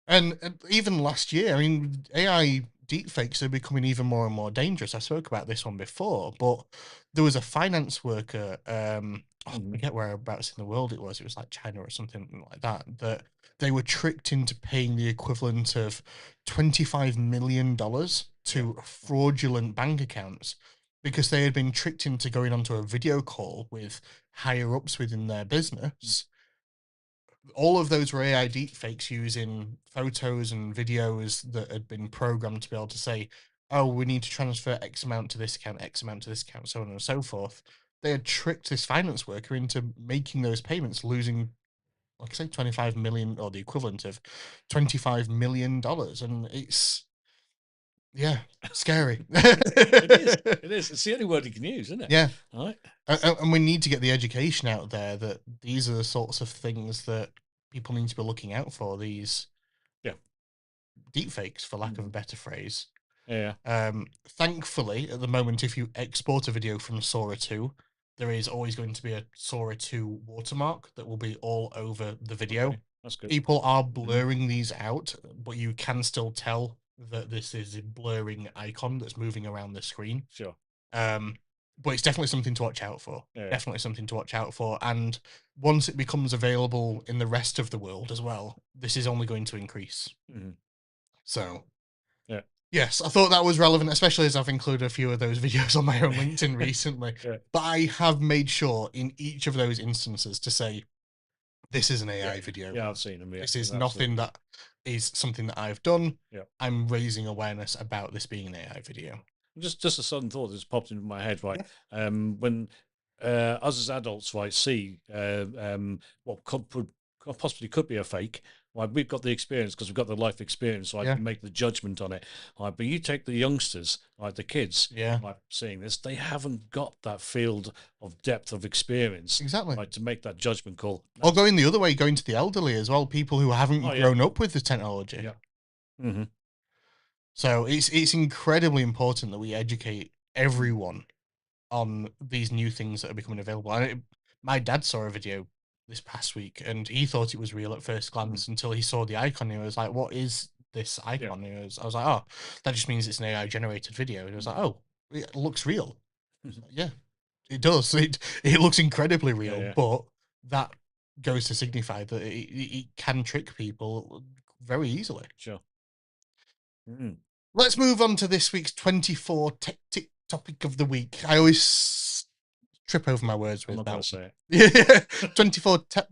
S1: And even last year, I mean, AI deepfakes are becoming even more and more dangerous. I spoke about this one before, but there was a finance worker, I
S2: Mhm.
S1: forget whereabouts in the world it was. It was like China or something like that. That they were tricked into paying the equivalent of $25 million
S2: Yeah.
S1: to fraudulent bank accounts because they had been tricked into going onto a video call with higher ups within their business. All of those were AI deepfakes using photos and videos that had been programmed to be able to say, oh, we need to transfer X amount to this account, X amount to this account, so on and so forth. They had tricked this finance worker into making those payments, losing, like I say, 25 million or the equivalent of $25 million. And Yeah, scary.
S2: It is. It is. It's the only word you can use, isn't it?
S1: Yeah.
S2: All right.
S1: And we need to get the education out there that these are the sorts of things that people need to be looking out for, these
S2: Yeah.
S1: deepfakes, for lack of a better phrase.
S2: Yeah.
S1: Thankfully, at the moment, if you export a video from Sora 2, there is always going to be a Sora 2 watermark that will be all over the video.
S2: Okay. That's good.
S1: People are blurring these out, but you can still tell that this is a blurring icon that's moving around the screen.
S2: Sure.
S1: But it's definitely something to watch out for.
S2: Yeah.
S1: Definitely something to watch out for. And once it becomes available in the rest of the world as well, this is only going to increase.
S2: Mm-hmm.
S1: So,
S2: yeah.
S1: Yes, I thought that was relevant, especially as I've included a few of those videos on my own LinkedIn recently.
S2: Yeah.
S1: But I have made sure in each of those instances to say, this is an AI video.
S2: Yeah, I've seen them. Yeah,
S1: this is nothing that is something that I've done.
S2: Yeah.
S1: I'm raising awareness about this being an AI video.
S2: Just a sudden thought that's popped into my head, right? Yeah. When us as adults, right, see what possibly could be a fake, right? We've got the experience because we've got the life experience, so I can make the judgment on it. Right? But you take the youngsters, right, the kids, right, seeing this, they haven't got that field of depth of experience,
S1: exactly,
S2: right, to make that judgment call.
S1: Or going the other way, going to the elderly as well, people who haven't grown up with the technology.
S2: Yeah. Mm-hmm.
S1: So it's incredibly important that we educate everyone on these new things that are becoming available. My dad saw a video this past week, and he thought it was real at first glance until he saw the icon. He was like, "What is this icon?" I was like, "Oh, that just means it's an AI generated video." And he was like, "Oh, it looks real." Like, yeah, it does. It looks incredibly real, but that goes to signify that it can trick people very easily.
S2: Sure.
S1: Let's move on to this week's 24 tech tip topic of the week. I always trip over my words with that.
S2: Say
S1: it. 24 tech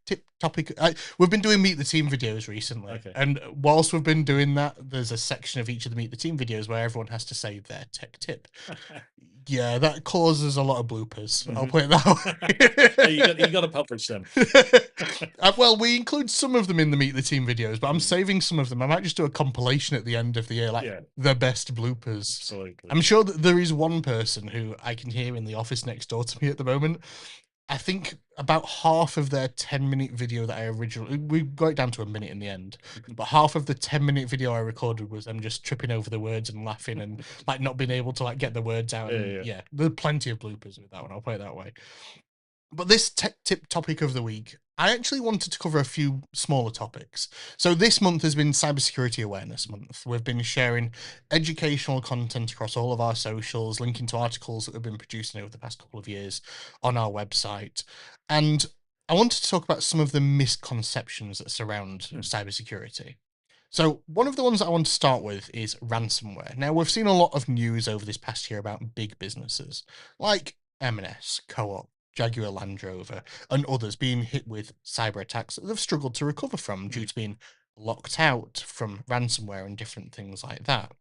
S1: tip topic. We've been doing Meet the Team videos recently.
S2: Okay.
S1: And whilst we've been doing that, there's a section of each of the Meet the Team videos where everyone has to say their tech tip. Yeah, that causes a lot of bloopers. I'll put it that
S2: way. you got to publish them.
S1: Well, we include some of them in the Meet the Team videos, but I'm saving some of them. I might just do a compilation at the end of the year, like the best bloopers.
S2: Absolutely.
S1: I'm sure that there is one person who I can hear in the office next door to me at the moment. I think about half of their 10-minute video that I originally, we got it down to a minute in the end, but half of the 10-minute video I recorded was them just tripping over the words and laughing and like not being able to like get the words out. And, there's plenty of bloopers with that one. I'll put it that way. But this tech tip topic of the week, I actually wanted to cover a few smaller topics. So this month has been Cybersecurity Awareness Month. We've been sharing educational content across all of our socials, linking to articles that we've been producing over the past couple of years on our website. And I wanted to talk about some of the misconceptions that surround cybersecurity. So one of the ones that I want to start with is ransomware. Now, we've seen a lot of news over this past year about big businesses like M&S, Co-op, Jaguar Land Rover, and others being hit with cyber attacks that they've struggled to recover from due to being locked out from ransomware and different things like that.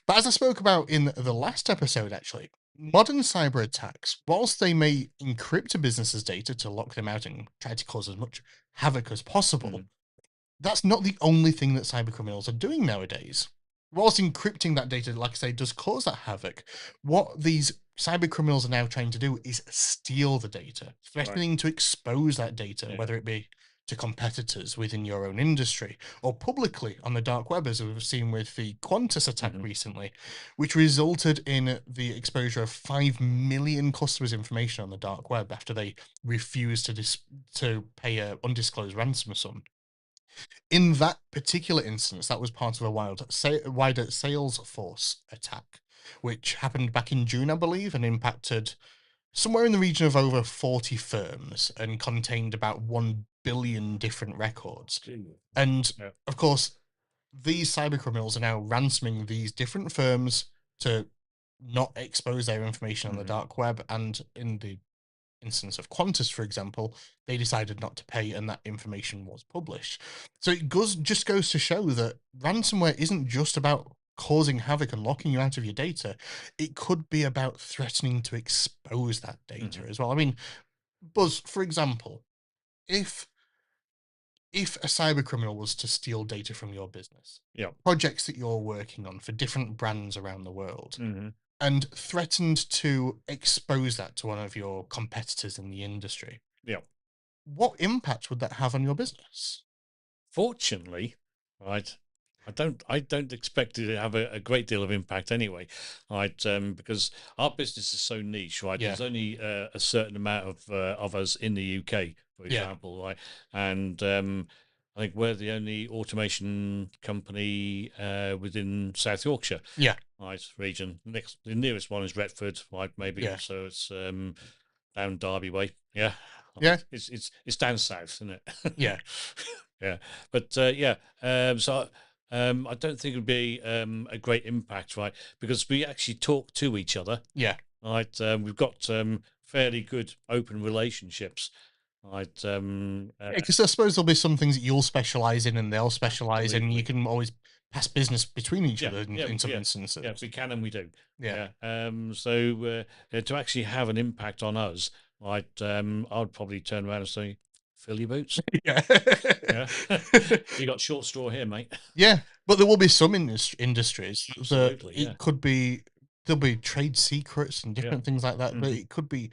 S1: But as I spoke about in the last episode, actually, modern cyber attacks, whilst they may encrypt a business's data to lock them out and try to cause as much havoc as possible, that's not the only thing that cyber criminals are doing nowadays. Whilst encrypting that data, like I say, does cause that havoc, what these cyber criminals are now trying to do is steal the data, threatening to expose that data, whether it be to competitors within your own industry or publicly on the dark web, as we've seen with the Qantas attack recently, which resulted in the exposure of 5 million customers' information on the dark web after they refused to pay an undisclosed ransom sum. In that particular instance, that was part of a wider Salesforce attack, which happened back in June, I believe, and impacted somewhere in the region of over 40 firms and contained about 1 billion different records. And of course, these cyber criminals are now ransoming these different firms to not expose their information on the dark web. And in the instance of Qantas, for example, they decided not to pay and that information was published. So it just goes to show that ransomware isn't just about causing havoc and locking you out of your data. It could be about threatening to expose that data as well. I mean, Buzz, for example, if if a cyber criminal was to steal data from your business,
S2: Yeah.
S1: projects that you're working on for different brands around the world,
S2: Hmm.
S1: and threatened to expose that to one of your competitors in the industry,
S2: Yeah.
S1: what impact would that have on your business?
S2: Fortunately, right, I don't expect it to have a great deal of impact anyway, right? Because our business is so niche, right?
S1: Yeah,
S2: There's only a certain amount of us in the UK, for
S1: yeah,
S2: example, right? And I think we're the only automation company within South Yorkshire,
S1: yeah,
S2: right, region. The nearest one is Retford, right? Maybe
S1: yeah,
S2: so it's down Derby way, yeah.
S1: yeah,
S2: Right. It's down south, isn't it?
S1: yeah,
S2: Yeah, but yeah, so I don't think it would be a great impact, right? Because we actually talk to each other,
S1: yeah.
S2: right? We've got fairly good open relationships, right?
S1: Because I suppose there'll be some things that you'll specialize in and they'll specialize in. You
S2: Absolutely.
S1: can always pass business between each
S2: Yeah,
S1: other
S2: yeah,
S1: in some
S2: yeah, yeah.
S1: instances.
S2: We can and we do.
S1: Yeah,
S2: Yeah. So to actually have an impact on us, right? I would probably turn around and say, "Fill your boots."
S1: yeah.
S2: Yeah, you got short straw here, mate.
S1: Yeah, but there will be some industries that
S2: Absolutely. Yeah.
S1: it could be there'll be trade secrets and
S2: Yeah.
S1: different things like that, but
S2: Hmm.
S1: it could be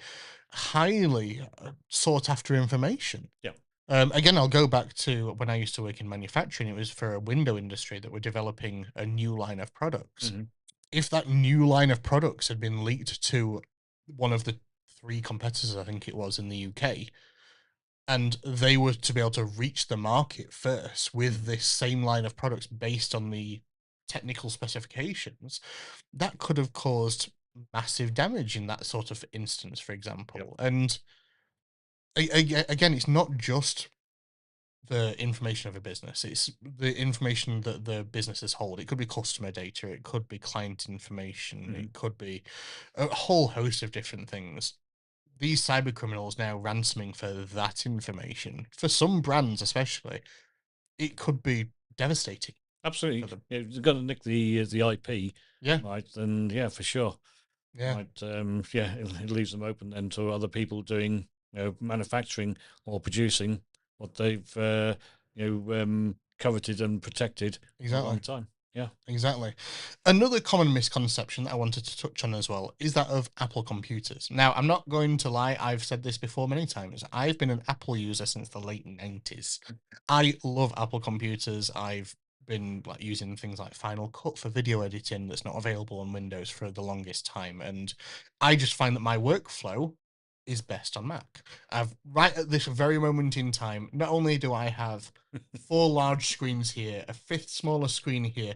S1: highly sought after information.
S2: Yeah.
S1: Again, I'll go back to when I used to work in manufacturing. It was for a window industry that were developing a new line of products.
S2: Hmm.
S1: If that new line of products had been leaked to one of the three competitors, I think it was in the UK, and they were to be able to reach the market first with
S2: Hmm.
S1: this same line of products based on the technical specifications, that could have caused massive damage in that sort of instance, for
S2: Yep.
S1: example. And again, it's not just the information of a business, it's the information that the businesses hold. It could be customer data, it could be client information,
S2: Hmm.
S1: it could be a whole host of different things. These cyber criminals now ransoming for that information, for some brands especially, it could be devastating for
S2: Absolutely.
S1: them.
S2: Yeah, you've got to nick the IP,
S1: Yeah,
S2: right? And yeah, for sure.
S1: yeah,
S2: Right. Yeah, it leaves them open then to other people doing, manufacturing or producing what they've, coveted and protected for a
S1: exactly.
S2: long time. Yeah.
S1: Exactly. Another common misconception that I wanted to touch on as well is that of Apple computers. Now, I'm not going to lie, I've said this before many times. I've been an Apple user since the late 90s. I love Apple computers. I've been like using things like Final Cut for video editing that's not available on Windows for the longest time. And I just find that my workflow is best on Mac. I've right at this very moment in time, not only do I have four large screens here, a fifth smaller screen here.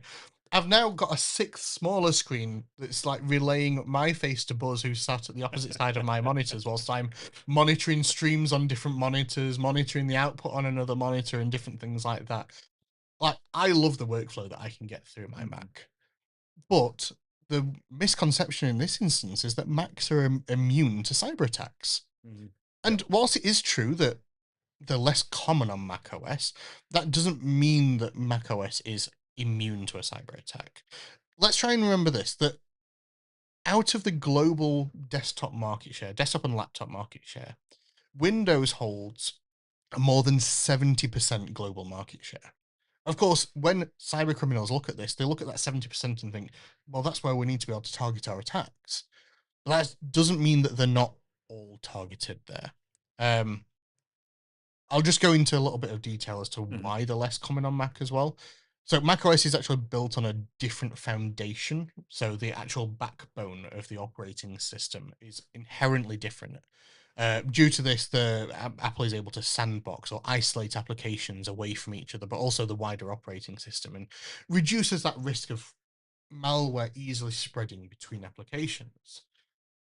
S1: I've now got a sixth smaller screen that's like relaying my face to Buzz, who's sat at the opposite side of my monitors, whilst I'm monitoring streams on different monitors, monitoring the output on another monitor, and different things like that. Like, I love the workflow that I can get through my
S2: Mhm.
S1: Mac. But the misconception in this instance is that Macs are immune to cyber attacks.
S2: Mhm. Yeah.
S1: And whilst it is true that they're less common on macOS, that doesn't mean that macOS is immune to a cyber attack. Let's try and remember this, that out of the global desktop market share, desktop and laptop market share, Windows holds a more than 70% global market share. Of course, when cyber criminals look at this, they look at that 70% and think, well, that's where we need to be able to target our attacks. But that doesn't mean that they're not all targeted there. Um, I'll just go into a little bit of detail as to
S2: Mhm.
S1: why they're less common on Mac as well. So macOS is actually built on a different foundation. So the actual backbone of the operating system is inherently different. Due to this, Apple is able to sandbox or isolate applications away from each other, but also the wider operating system, and reduces that risk of malware easily spreading between applications.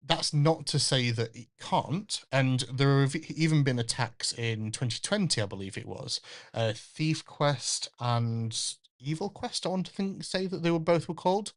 S1: That's not to say that it can't. And there have even been attacks in 2020, I believe it was, Thief Quest and Evil Quest. I want to say that they were called.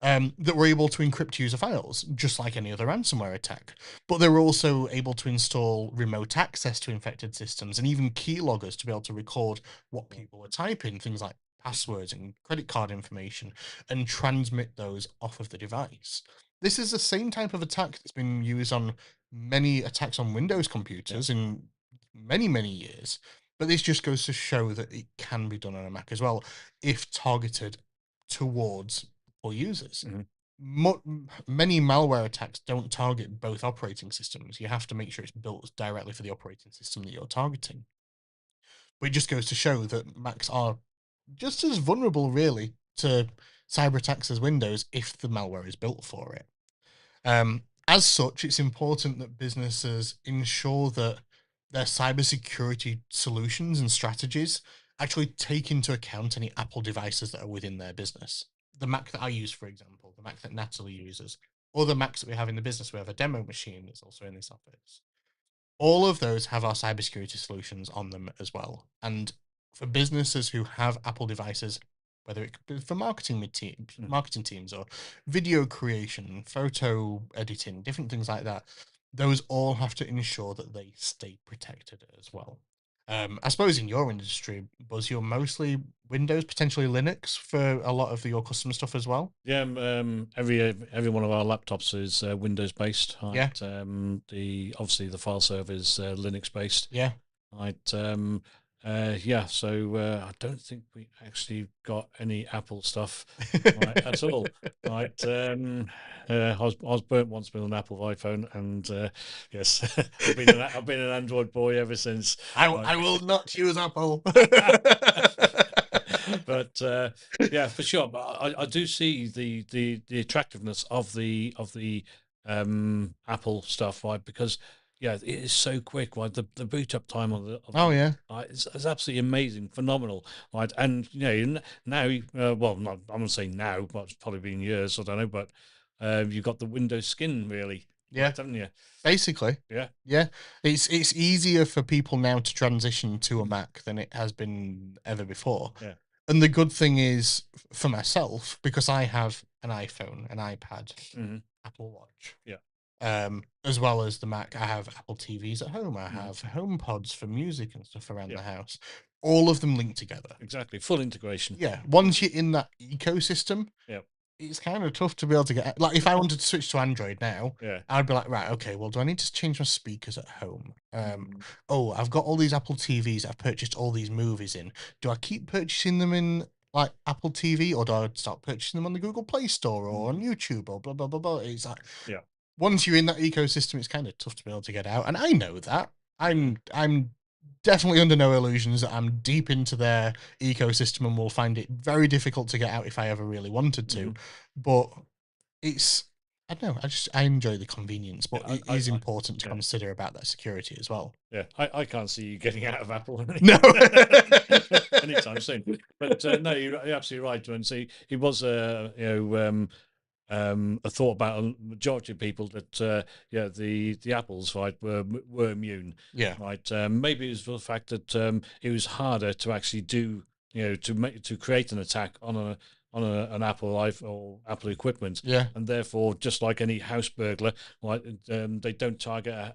S1: That were able to encrypt user files, just like any other ransomware attack. But they were also able to install remote access to infected systems and even keyloggers to be able to record what people were typing, things like passwords and credit card information, and transmit those off of the device. This is the same type of attack that's been used on many attacks on Windows
S2: Yeah.
S1: computers in many, many years. But this just goes to show that it can be done on a Mac as well, if targeted towards all users.
S2: Mhm.
S1: Many malware attacks don't target both operating systems. You have to make sure it's built directly for the operating system that you're targeting. But it just goes to show that Macs are just as vulnerable, really, to cyber attacks as Windows if the malware is built for it. As such, it's important that businesses ensure that their cybersecurity solutions and strategies actually take into account any Apple devices that are within their business. The Mac that I use, for example, the Mac that Natalie uses, or the Macs that we have in the business. We have a demo machine that's also in this office. All of those have our cybersecurity solutions on them as well. And for businesses who have Apple devices, whether it could be for marketing teams or video creation, photo editing, different things like that, those all have to ensure that they stay protected as well. I suppose in your industry, Buzz, you're mostly Windows, potentially Linux for a lot of your custom stuff as well.
S2: Yeah, every one of our laptops is Windows based. Right?
S1: Yeah.
S2: The obviously the file server is Linux based.
S1: Yeah.
S2: Right. Yeah. So I don't think we actually got any Apple stuff right, at all. Right. I was burnt once with an Apple iPhone, and yes, I've been an Android boy ever since.
S1: I will not use Apple.
S2: But yeah, for sure. But I do see the attractiveness of the Apple stuff, right? Because yeah, it is so quick, right? The boot up time
S1: Oh yeah,
S2: it's absolutely amazing, phenomenal, right? And you know now, well, not, I'm not saying now, but it's probably been years, I don't know, but you've got the Windows skin, really,
S1: yeah.
S2: right, haven't you?
S1: Basically,
S2: Yeah,
S1: yeah. It's easier for people now to transition to a Mac than it has been ever before.
S2: yeah.
S1: And the good thing is for myself, because I have an iPhone, an iPad,
S2: Mm-hmm.
S1: Apple Watch,
S2: Yeah.
S1: as well as the Mac, I have Apple TVs at home. I
S2: Mm-hmm.
S1: have home pods for music and stuff around
S2: Yeah.
S1: the house. All of them linked together.
S2: Exactly, full integration.
S1: Yeah. Once you're in that ecosystem,
S2: Yeah.
S1: it's kind of tough to be able to get. Like, if I wanted to switch to Android now,
S2: Yeah.
S1: I'd be like, right, okay, well, do I need to change my speakers at home?
S2: Mhm.
S1: Oh, I've got all these Apple TVs. I've purchased all these movies in. Do I keep purchasing them in like Apple TV, or do I start purchasing them on the Google Play Store or on YouTube or blah blah blah blah? It's like,
S2: Yeah.
S1: once you're in that ecosystem, it's kind of tough to be able to get out. And I know that. I'm definitely under no illusions that I'm deep into their ecosystem and will find it very difficult to get out if I ever really wanted to. But it's, I don't know, I enjoy the convenience, but
S2: Yeah,
S1: it is
S2: I
S1: important to
S2: yeah.
S1: consider about that security as well.
S2: Yeah, I can't see you getting out of Apple
S1: No.
S2: anytime soon. But no, you're absolutely right, and see, it was a thought about a majority of people that yeah, the apples, right, were immune.
S1: Yeah.
S2: Right. Maybe it was for the fact that it was harder to actually do, to create an attack on an Apple or Apple equipment.
S1: Yeah.
S2: And therefore, just like any house burglar, right, they don't target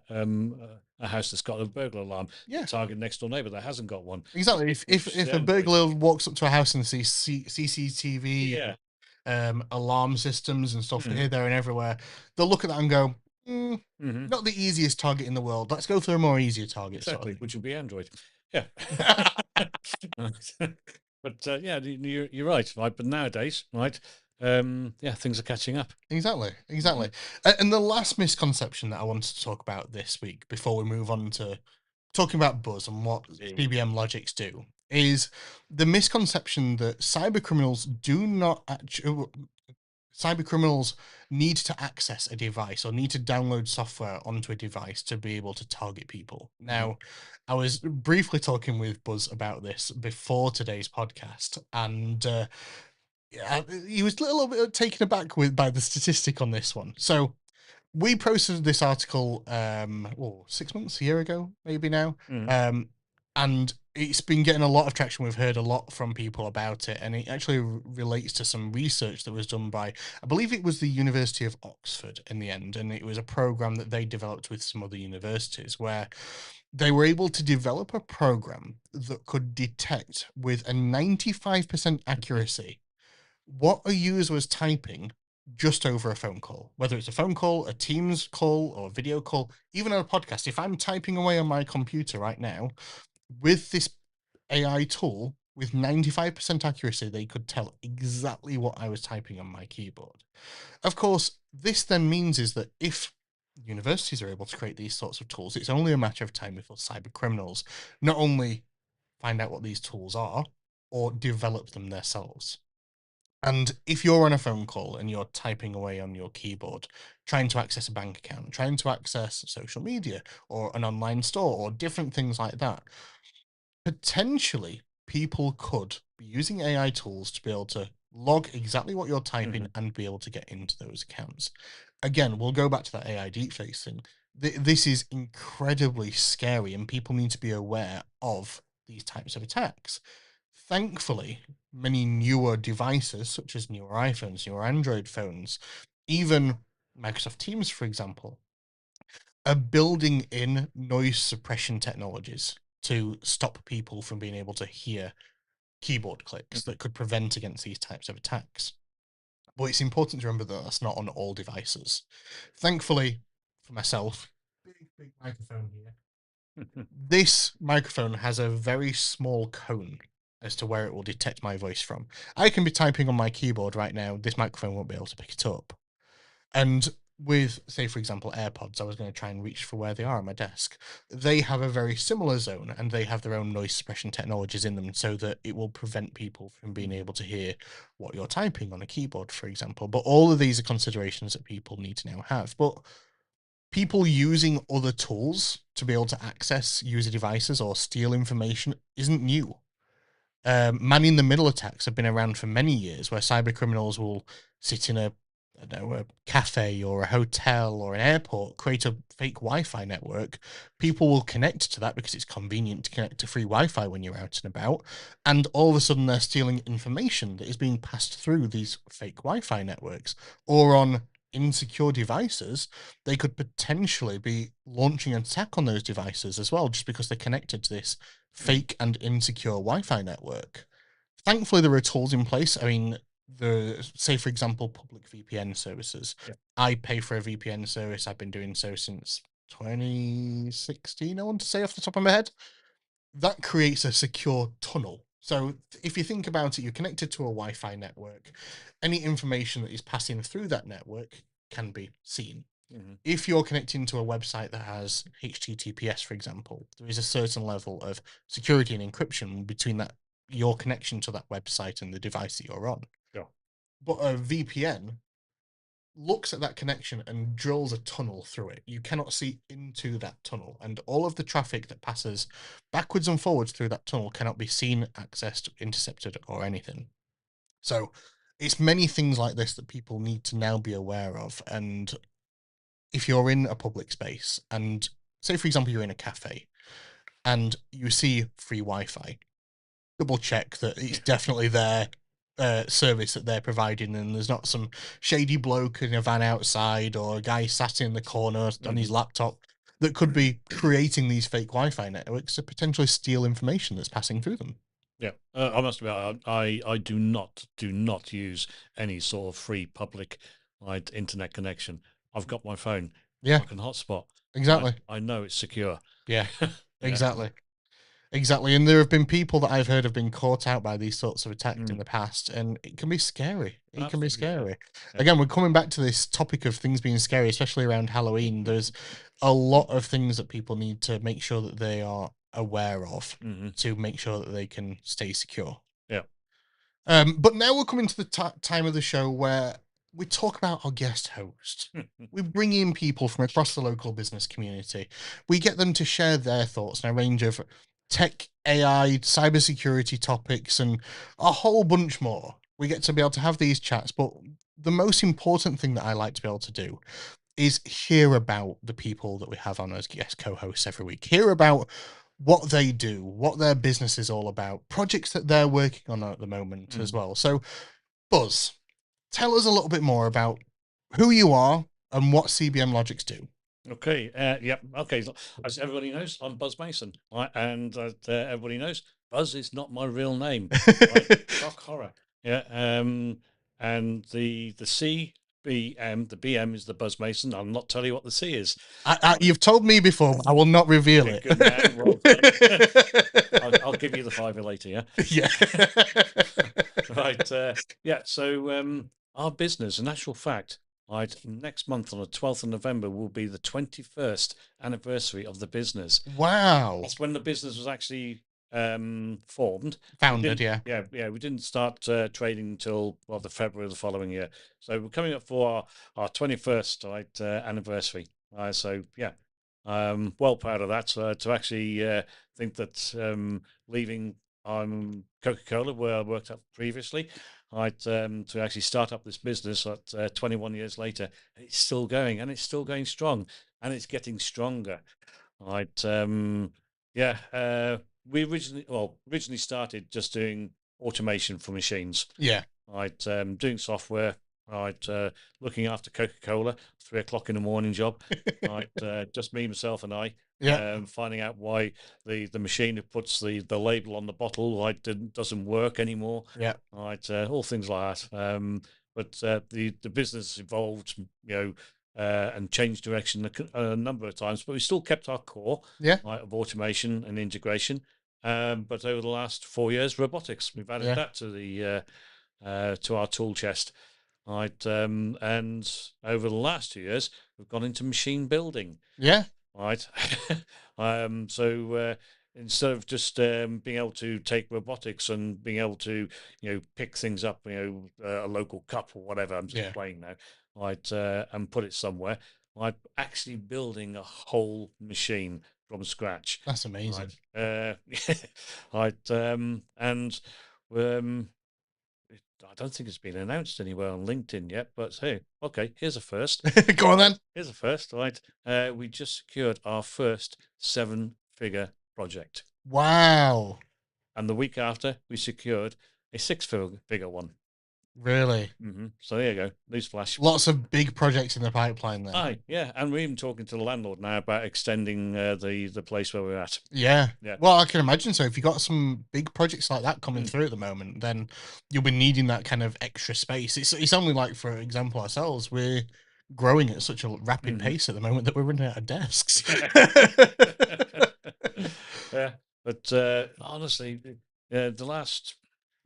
S2: a house that's got a burglar alarm.
S1: Yeah.
S2: They target next door neighbour that hasn't got one.
S1: Exactly. If a burglar walks up to a house and sees CCTV,
S2: Yeah.
S1: Alarm systems and stuff
S2: Mhm.
S1: here, there, and everywhere, they'll look at that and go,
S2: Mhm.
S1: not the easiest target in the world. Let's go for a more easier target.
S2: Exactly,
S1: Sort
S2: which would be Android. Yeah. But yeah, you're right. Right, but nowadays, right, yeah, things are catching up.
S1: Exactly. And the last misconception that I wanted to talk about this week before we move on to talking about Buzz and what CBM-Logux do is the misconception that cyber criminals need to access a device or need to download software onto a device to be able to target people. Now, I was briefly talking with Buzz about this before today's podcast, and he was a little bit taken aback by the statistic on this one. So we posted this article 6 months, a year ago, maybe now. And it's been getting a lot of traction. We've heard a lot from people about it, and it actually relates to some research that was done by, I believe it was the University of Oxford in the end, and it was a program that they developed with some other universities where they were able to develop a program that could detect with a 95% accuracy what a user was typing just over a phone call, whether it's a phone call, a Teams call, or a video call, even on a podcast. If I'm typing away on my computer right now, with this AI tool, with 95% accuracy, they could tell exactly what I was typing on my keyboard. Of course, this then means is that if universities are able to create these sorts of tools, it's only a matter of time before cyber criminals not only find out what these tools are or develop them themselves. And if you're on a phone call and you're typing away on your keyboard, trying to access a bank account, trying to access social media or an online store or different things like that, potentially people could be using AI tools to be able to log exactly what you're typing and be able to get into those accounts. Again, we'll go back to that AI deepfakes thing. This is incredibly scary, and people need to be aware of these types of attacks. Thankfully, many newer devices, such as newer iPhones, newer Android phones, even Microsoft Teams, for example, are building in noise suppression technologies to stop people from being able to hear keyboard clicks that could prevent against these types of attacks. But it's important to remember that that's not on all devices. Thankfully, for myself, big microphone here. This microphone has a very small cone as to where it will detect my voice from. I can be typing on my keyboard right now. This microphone won't be able to pick it up. And with, say, for example, AirPods, I was going to try and reach for where they are on my desk. They have a very similar zone and they have their own noise suppression technologies in them so that it will prevent people from being able to hear what you're typing on a keyboard, for example. But all of these are considerations that people need to now have. But people using other tools to be able to access user devices or steal information isn't new. Man in the middle attacks have been around for many years, where cyber criminals will sit in a cafe or a hotel or an airport, create a fake Wi-Fi network. People will connect to that because it's convenient to connect to free Wi-Fi when you're out and about, and all of a sudden they're stealing information that is being passed through these fake Wi-Fi networks or on insecure devices. They could potentially be launching an attack on those devices as well, just because they're connected to this fake and insecure Wi-Fi network. Thankfully, there are tools in place. I mean, say for example, public VPN services.
S2: Yeah.
S1: I pay for a VPN service. I've been doing so since 2016. I want to say off the top of my head. That creates a secure tunnel. So if you think about it, you're connected to a Wi-Fi network. Any information that is passing through that network can be seen. If you're connecting to a website that has HTTPS, for example, there is a certain level of security and encryption between that your connection to that website and the device that you're on.
S2: Yeah.
S1: But a VPN looks at that connection and drills a tunnel through it. You cannot see into that tunnel, and all of the traffic that passes backwards and forwards through that tunnel cannot be seen, accessed, intercepted, or anything. So it's many things like this that people need to now be aware of. And if you're in a public space and say, for example, you're in a cafe and you see free Wi-Fi, double check that it's definitely their service that they're providing and there's not some shady bloke in a van outside or a guy sat in the corner on his laptop that could be creating these fake Wi-Fi networks to potentially steal information that's passing through them.
S2: Yeah, I must admit, I do not use any sort of free public internet connection. I've got my phone.
S1: Yeah,
S2: I can hotspot.
S1: exactly.
S2: I know it's secure.
S1: Yeah,
S2: Yeah.
S1: exactly. Exactly. And there have been people that I've heard have been caught out by these sorts of attacks in the past, and it can be scary. It can be
S2: Absolutely, yeah.
S1: scary.
S2: Yeah.
S1: Again, we're coming back to this topic of things being scary, especially around Halloween. There's a lot of things that people need to make sure that they are aware of to make sure that they can stay secure.
S2: Yeah.
S1: But now we're coming to the time of the show where we talk about our guest host. We bring in people from across the local business community. We get them to share their thoughts on a range of tech, AI, cybersecurity topics, and a whole bunch more. We get to be able to have these chats, but the most important thing that I like to be able to do is hear about the people that we have on as guest co-hosts every week. Hear about what they do, what their business is all about, projects that they're working on at the moment as well. So, Buzz, tell us a little bit more about who you are and what CBM-Logux do.
S2: Okay. Yep. Okay. So, as everybody knows, I'm Buzz Mason, and everybody knows Buzz is not my real name. Shock horror. Yeah. And the C BM. The BM is the Buzz Mason. I'll not tell you what the C is.
S1: You've told me before. I will not reveal it.
S2: Good man. Well done. I'll give you the fiver later. Yeah.
S1: Yeah.
S2: Right. Yeah. So our business, in actual fact, right, next month on the 12th of November will be the 21st anniversary of the business.
S1: Wow.
S2: That's when the business was actually formed.
S1: Founded, yeah.
S2: Yeah. We didn't start trading until the February of the following year. So we're coming up for our 21st anniversary. So yeah, well proud of that. To actually think that leaving Coca-Cola, where I worked at previously, to actually start up this business at 21 years later, it's still going, and it's still going strong, and it's getting stronger. We originally started just doing automation for machines.
S1: Yeah.
S2: Doing software. Looking after Coca-Cola, 3 o'clock in the morning job. Just me, myself, and I.
S1: Yeah.
S2: Finding out why the machine that puts the label on the bottle doesn't work anymore.
S1: Yeah.
S2: All things like that. But the business evolved, and changed direction a number of times, but we still kept our core of automation and integration. But over the last 4 years, robotics, we've added that to the to our tool chest. And over the last 2 years, we've gone into machine building.
S1: Yeah.
S2: Right. So instead of just being able to take robotics and being able to, pick things up, a local cup or whatever, I'm just playing now, and put it somewhere, actually building a whole machine from scratch.
S1: That's amazing.
S2: And I don't think it's been announced anywhere on LinkedIn yet, but hey, okay, here's a first.
S1: Go on then.
S2: Here's a first, right? We just secured our first 7-figure project.
S1: Wow.
S2: And the week after, we secured a 6-figure one.
S1: Really?
S2: Mm-hmm. So there you go. Newsflash.
S1: Lots of big projects in the pipeline then.
S2: Aye, yeah. And we're even talking to the landlord now about extending the place where we're at.
S1: Yeah. Well, I can imagine so. If you've got some big projects like that coming through at the moment, then you'll be needing that kind of extra space. It's only like, for example, ourselves, we're growing at such a rapid pace at the moment that we're running out of desks.
S2: Yeah. But honestly,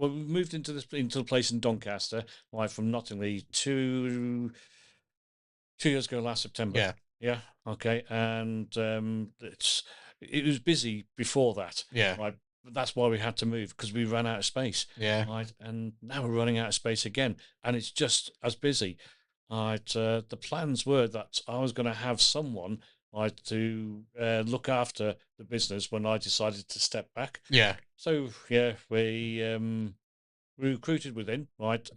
S2: we moved into the place in Doncaster, from Nottingham 2 years ago, last September.
S1: Yeah.
S2: Yeah. Okay. And it was busy before that.
S1: Yeah.
S2: Right. That's why we had to move, because we ran out of space.
S1: Yeah.
S2: Right. And now we're running out of space again, and it's just as busy. Right. The plans were that I was going to have someone to look after the business when I decided to step back.
S1: Yeah.
S2: So yeah, we recruited within, right,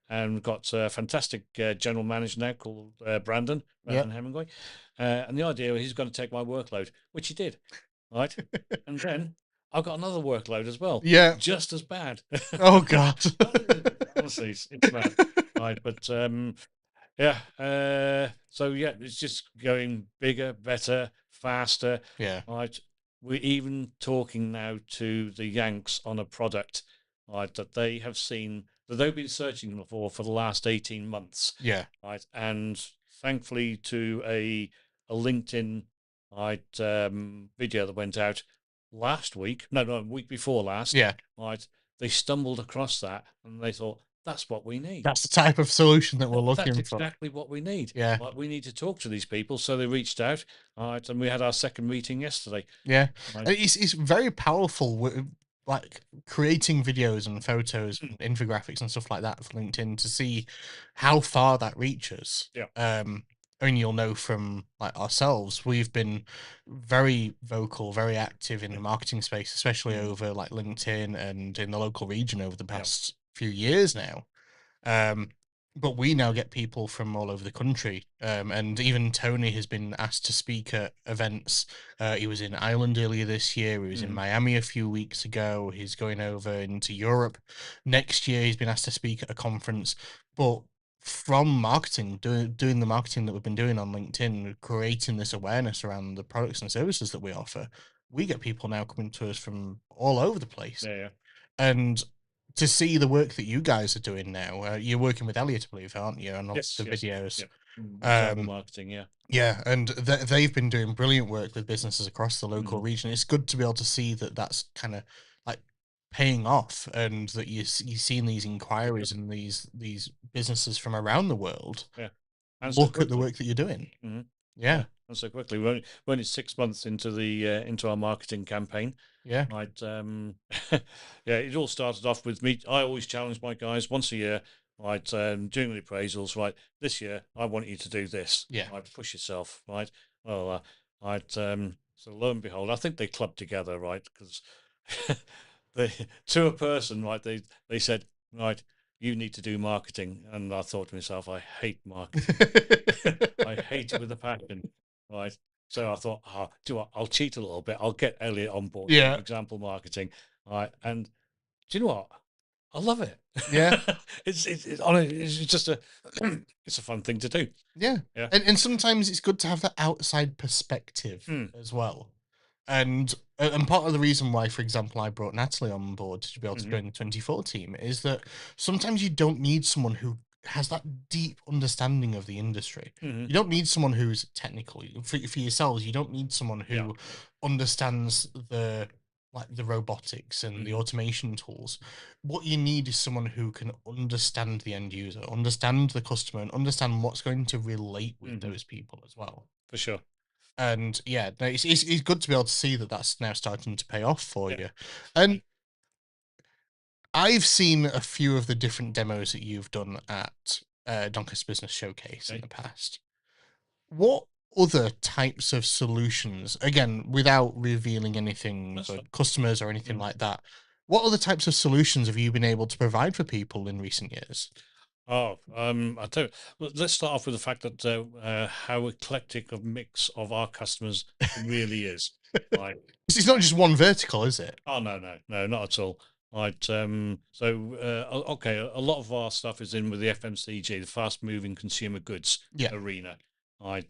S2: and got a fantastic general manager now called Brandon Hemingway, and the idea was he's going to take my workload, which he did, right, and then I've got another workload as well, just as bad.
S1: Oh God,
S2: honestly, it's bad, right, but yeah, so yeah, it's just going bigger, better, faster, right. We're even talking now to the Yanks on a product, right, that they have seen, that they've been searching for the last 18 months.
S1: Yeah.
S2: Right. And thankfully to a LinkedIn video that went out last week, week before last.
S1: Yeah.
S2: Right. They stumbled across that and they thought, that's what we need.
S1: That's the type of solution that we're looking for.
S2: That's exactly what we need.
S1: Yeah.
S2: Like, we need to talk to these people. So they reached out, right, and we had our second meeting yesterday.
S1: Yeah.
S2: Right.
S1: It's very powerful, like creating videos and photos and infographics and stuff like that for LinkedIn to see how far that reaches.
S2: Yeah.
S1: And you'll know from like ourselves, we've been very vocal, very active in the marketing space, especially over like LinkedIn and in the local region over the past few years now. But we now get people from all over the country. And even Tony has been asked to speak at events. He was in Ireland earlier this year. He was in Miami a few weeks ago. He's going over into Europe next year. He's been asked to speak at a conference. But from marketing, doing the marketing that we've been doing on LinkedIn, creating this awareness around the products and services that we offer, we get people now coming to us from all over the place.
S2: Yeah.
S1: And to see the work that you guys are doing now. You're working with Elliot, I believe, aren't you, on lots
S2: Yes,
S1: of the
S2: yes,
S1: videos?
S2: yeah. Example
S1: Um,
S2: marketing, yeah.
S1: yeah, and they've been doing brilliant work with businesses across the local
S2: Mhm.
S1: region. It's good to be able to see that that's kind of like paying off, and that you're seeing these inquiries and these businesses from around the world
S2: Yeah, and so
S1: look at the
S2: quickly.
S1: work that you're doing.
S2: Mhm.
S1: Yeah,
S2: Yeah, and so quickly. We're only 6 months into the into our marketing campaign.
S1: yeah.
S2: Right. Yeah, it all started off with me. I always challenge my guys once a year, right, during the appraisals, right, this year I want you to do this.
S1: Yeah.
S2: Right, push yourself, right? Well, right, so lo and behold, I think they clubbed together, right, because they, to a person, right, they said, right, you need to do marketing. And I thought to myself, I hate marketing. I hate it with a passion, right? So I thought, I'll cheat a little bit. I'll get Elliot on board to do
S1: Yeah.
S2: example marketing, right? And do you know what? I love it.
S1: Yeah.
S2: It's just a it's a fun thing to do.
S1: Yeah.
S2: Yeah.
S1: And sometimes it's good to have that outside perspective
S2: Mm.
S1: as well. And part of the reason why, for example, I brought Natalie on board to be able to
S2: Hmm.
S1: join the 24 team is that sometimes you don't need someone who has that deep understanding of the industry.
S2: Hmm.
S1: You don't need someone who's technical. For yourselves, you don't need someone
S2: Yeah.
S1: who understands the robotics and the
S2: Hmm.
S1: automation tools. What you need is someone who can understand the end user, understand the customer, and understand what's going to relate with
S2: Hmm.
S1: those people as well.
S2: For sure.
S1: And yeah, no, it's good to be able to see that that's now starting to pay off for
S2: Yeah.
S1: you. And I've seen a few of the different demos that you've done at Doncaster Business Showcase in
S2: Okay.
S1: the past. What other types of solutions, again, without revealing anything
S2: That's
S1: for
S2: fun.
S1: customers or anything
S2: Mm.
S1: like that, what other types of solutions have you been able to provide for people in recent years?
S2: Oh, I tell you, let's start off with the fact that how eclectic a mix of our customers really is. Right.
S1: It's not just one vertical, is it?
S2: Oh no, no, no, not at all. Right. Okay, a lot of our stuff is in with the FMCG, the fast-moving consumer goods
S1: Yeah,
S2: arena. Right.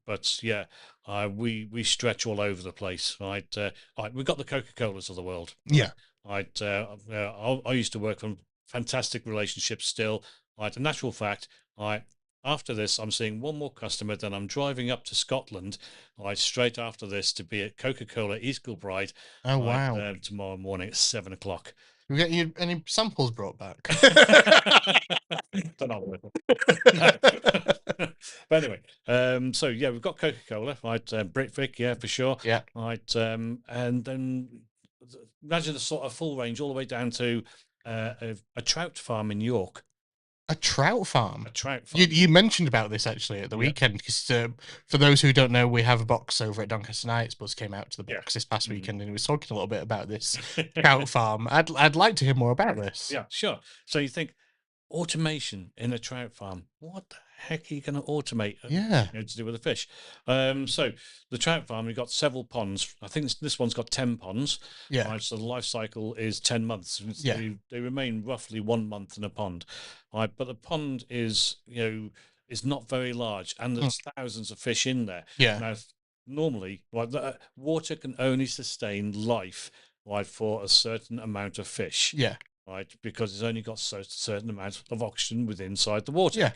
S2: But yeah, we stretch all over the place. Right. Right. We've got the Coca-Colas of the world. Right.
S1: yeah.
S2: Right. I used to work from fantastic relationships still. Right. A natural fact. Right. After this, I'm seeing one more customer. Then I'm driving up to Scotland, right, straight after this to be at Coca-Cola East Kilbride,
S1: Oh
S2: right,
S1: wow.
S2: tomorrow morning at 7 o'clock.
S1: We get you any samples brought back?
S2: Don't know. But anyway, so yeah, we've got Coca-Cola, right? Britvic, yeah, for sure,
S1: Yeah.
S2: right? And then imagine the sort of full range all the way down to a trout farm in York.
S1: A trout farm.
S2: A trout
S1: You
S2: farm.
S1: you mentioned about this actually at the
S2: Yeah,
S1: weekend because for those who don't know, we have a box over at Doncaster Nights. Buzz came out to the
S2: yeah.
S1: box this past
S2: Mhm.
S1: weekend and he was talking a little bit about this trout farm. I'd like to hear more about this.
S2: Yeah, sure. So you think automation in a trout farm? What the heck are you going to automate?
S1: Yeah.
S2: To do with the fish. So the trout farm, we've got several ponds. I think this one's got 10 ponds.
S1: Yeah.
S2: Right, so the life cycle is 10 months.
S1: Yeah.
S2: They remain roughly 1 month in a pond. Right, but the pond is not very large, and
S1: Mm.
S2: there's thousands of fish in there.
S1: Yeah.
S2: Now, normally, right, water can only sustain life, right, for a certain amount of fish,
S1: Yeah.
S2: right? Because it's only got certain amount of oxygen within inside the water.
S1: Yeah.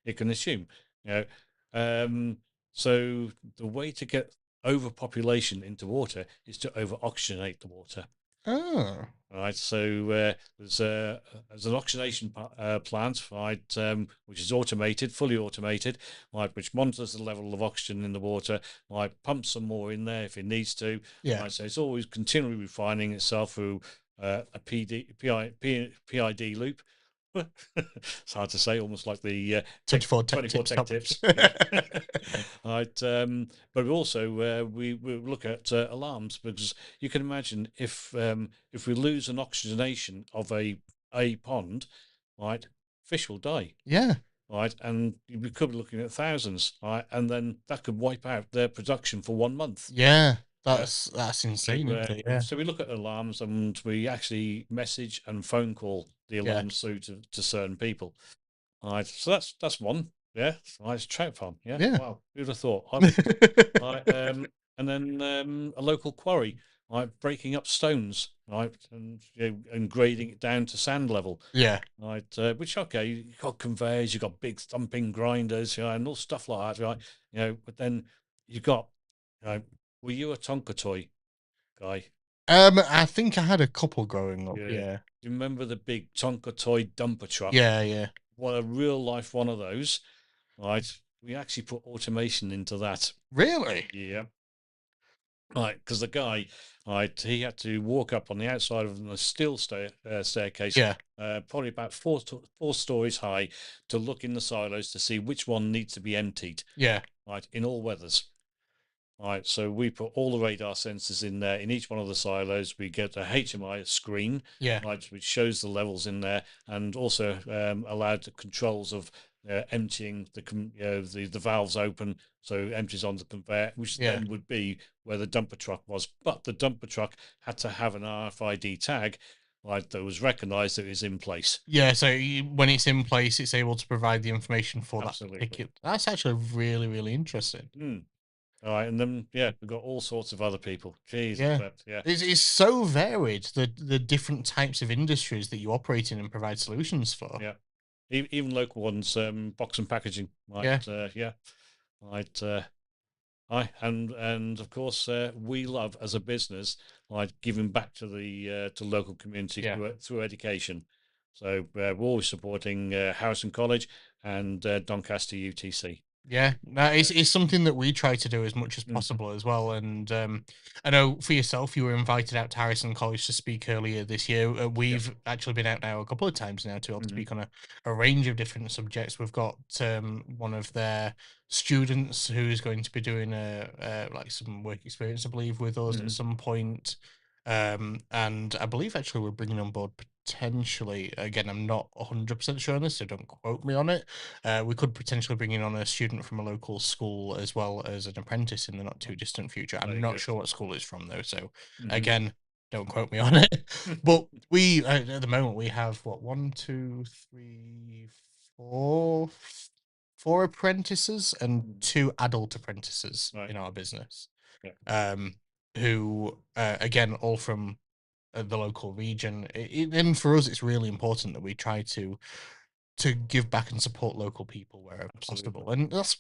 S2: It can assume, you know. Um, so the way to get overpopulation into water is to over oxygenate the water.
S1: Oh.
S2: Right, so there's an oxygenation plant, right, which is automated, fully automated, right, which monitors the level of oxygen in the water, right, pumps some more in there if it needs to,
S1: Yeah.
S2: right. So it's always continually refining itself through a PID loop. It's hard to say, almost like the
S1: 24 tech
S2: 24
S1: tips.
S2: tech tips. Right, but we also we look at alarms, because you can imagine if we lose an oxygenation of a pond, right, fish will die,
S1: Yeah.
S2: right, and we could be looking at thousands, right, and then that could wipe out their production for 1 month.
S1: Yeah.
S2: Yeah.
S1: That's
S2: So,
S1: insane, isn't it? Yeah.
S2: so we look at alarms, and we actually message and phone call the
S1: Yeah.
S2: alarms through to certain people. Right, so that's one. Yeah, right, it's trout farm. Yeah,
S1: Yeah.
S2: wow, who'd have thought? I would. Right, and then a local quarry, right, breaking up stones, right, and grading it down to sand level,
S1: Yeah.
S2: right. Which okay, you've got conveyors, you've got big thumping grinders, and all stuff like that, right. But then you've got, were you a Tonka toy guy?
S1: I think I had a couple growing up.
S2: Yeah.
S1: Yeah.
S2: Do you remember the big Tonka toy dumper truck?
S1: Yeah. Yeah.
S2: What a real life one of those, right? We actually put automation into that.
S1: Really?
S2: Yeah. Right, because the guy, right, he had to walk up on the outside of the steel staircase,
S1: Yeah.
S2: probably about four stories high, to look in the silos to see which one needs to be emptied,
S1: Yeah.
S2: right, in all weathers. Right, so we put all the radar sensors in there in each one of the silos. We get a HMI screen,
S1: Yeah.
S2: right, which shows the levels in there, and also allowed the controls of emptying the valves open, so it empties on the conveyor, which
S1: Yeah.
S2: then would be where the dumper truck was. But the dumper truck had to have an RFID tag, right, that was recognised that it was in place.
S1: Yeah. So when it's in place, it's able to provide the information for that
S2: Absolutely.
S1: particular. That's actually really, really interesting.
S2: All right, and then we've got all sorts of other people. Jesus,
S1: Yeah.
S2: but yeah.
S1: It's so varied, the different types of industries that you operate in and provide solutions for.
S2: Yeah. Even local ones, box and packaging,
S1: Yeah.
S2: right. And of course, we love as a business, like giving back to the to local community
S1: Yeah.
S2: through education. So we're always supporting Harrison College and Doncaster UTC.
S1: Yeah, no, it's something that we try to do as much as
S2: Mhm.
S1: possible as well. And I know for yourself, you were invited out to Harrison College to speak earlier this year.
S2: Yeah.
S1: We've actually been out now a couple of times now to be able to
S2: Mhm.
S1: speak on a range of different subjects. We've got one of their students who is going to be doing like some work experience, I believe, with us at
S2: Mhm.
S1: some point. And I believe actually we're bringing on board potentially, again, I'm not 100% sure on this, so don't quote me on it. We could potentially bring in on a student from a local school as well as an apprentice in the not too distant future. I'm
S2: Very
S1: not
S2: good.
S1: sure what school it's from though, so
S2: Mhm.
S1: again, don't quote me on it. But we at the moment we have what, one, two, three, four apprentices and
S2: Mhm.
S1: two adult apprentices
S2: Right.
S1: in our business.
S2: Yeah.
S1: Who again all from the local region. And for us, it's really important that we try to give back and support local people wherever
S2: Absolutely.
S1: possible. And that's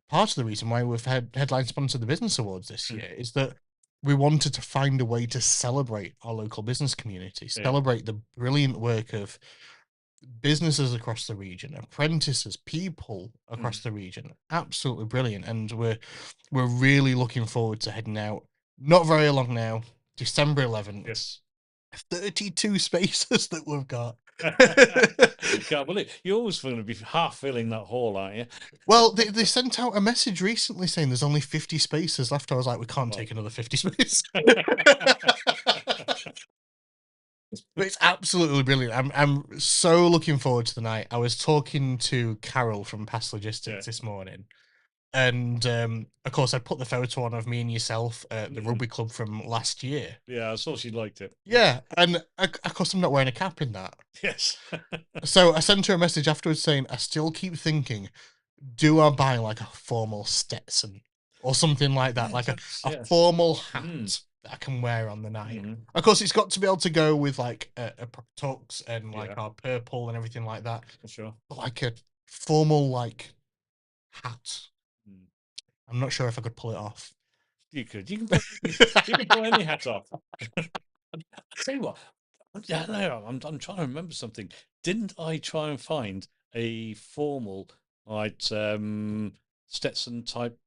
S1: part of the reason why we've had headline sponsor the Business Awards this
S2: Mm.
S1: year, is that we wanted to find a way to celebrate our local business community,
S2: Yeah.
S1: celebrate the brilliant work of businesses across the region, apprentices, people across the region. Absolutely brilliant. And we're really looking forward to heading out. Not very long now, December 11th.
S2: Yes.
S1: 32 spaces that we've got.
S2: Can't believe you're always going to be half filling that hall, aren't you?
S1: Well, they sent out a message recently saying there's only 50 spaces left. I was like, we can't
S2: Well.
S1: take another 50 spaces. But it's absolutely brilliant. I'm so looking forward to the night. I was talking to Carol from Past Logistics this morning, and of course I put the photo on of me and yourself at the rugby club from last year.
S2: Yeah, I saw she liked it.
S1: Yeah, and of course I'm not wearing a cap in that.
S2: Yes.
S1: So I sent her a message afterwards saying, I still keep thinking, do I buy like a formal Stetson or something like that, like a formal hat that I can wear on the night? Of course, it's got to be able to go with like a proper tux and like our purple and everything like that.
S2: For sure.
S1: But like a formal like hat. I'm not sure if I could pull it off.
S2: You could. You can pull any hat off. I'll tell you what. Yeah, no, I'm trying to remember something. Didn't I try and find a formal, like Stetson type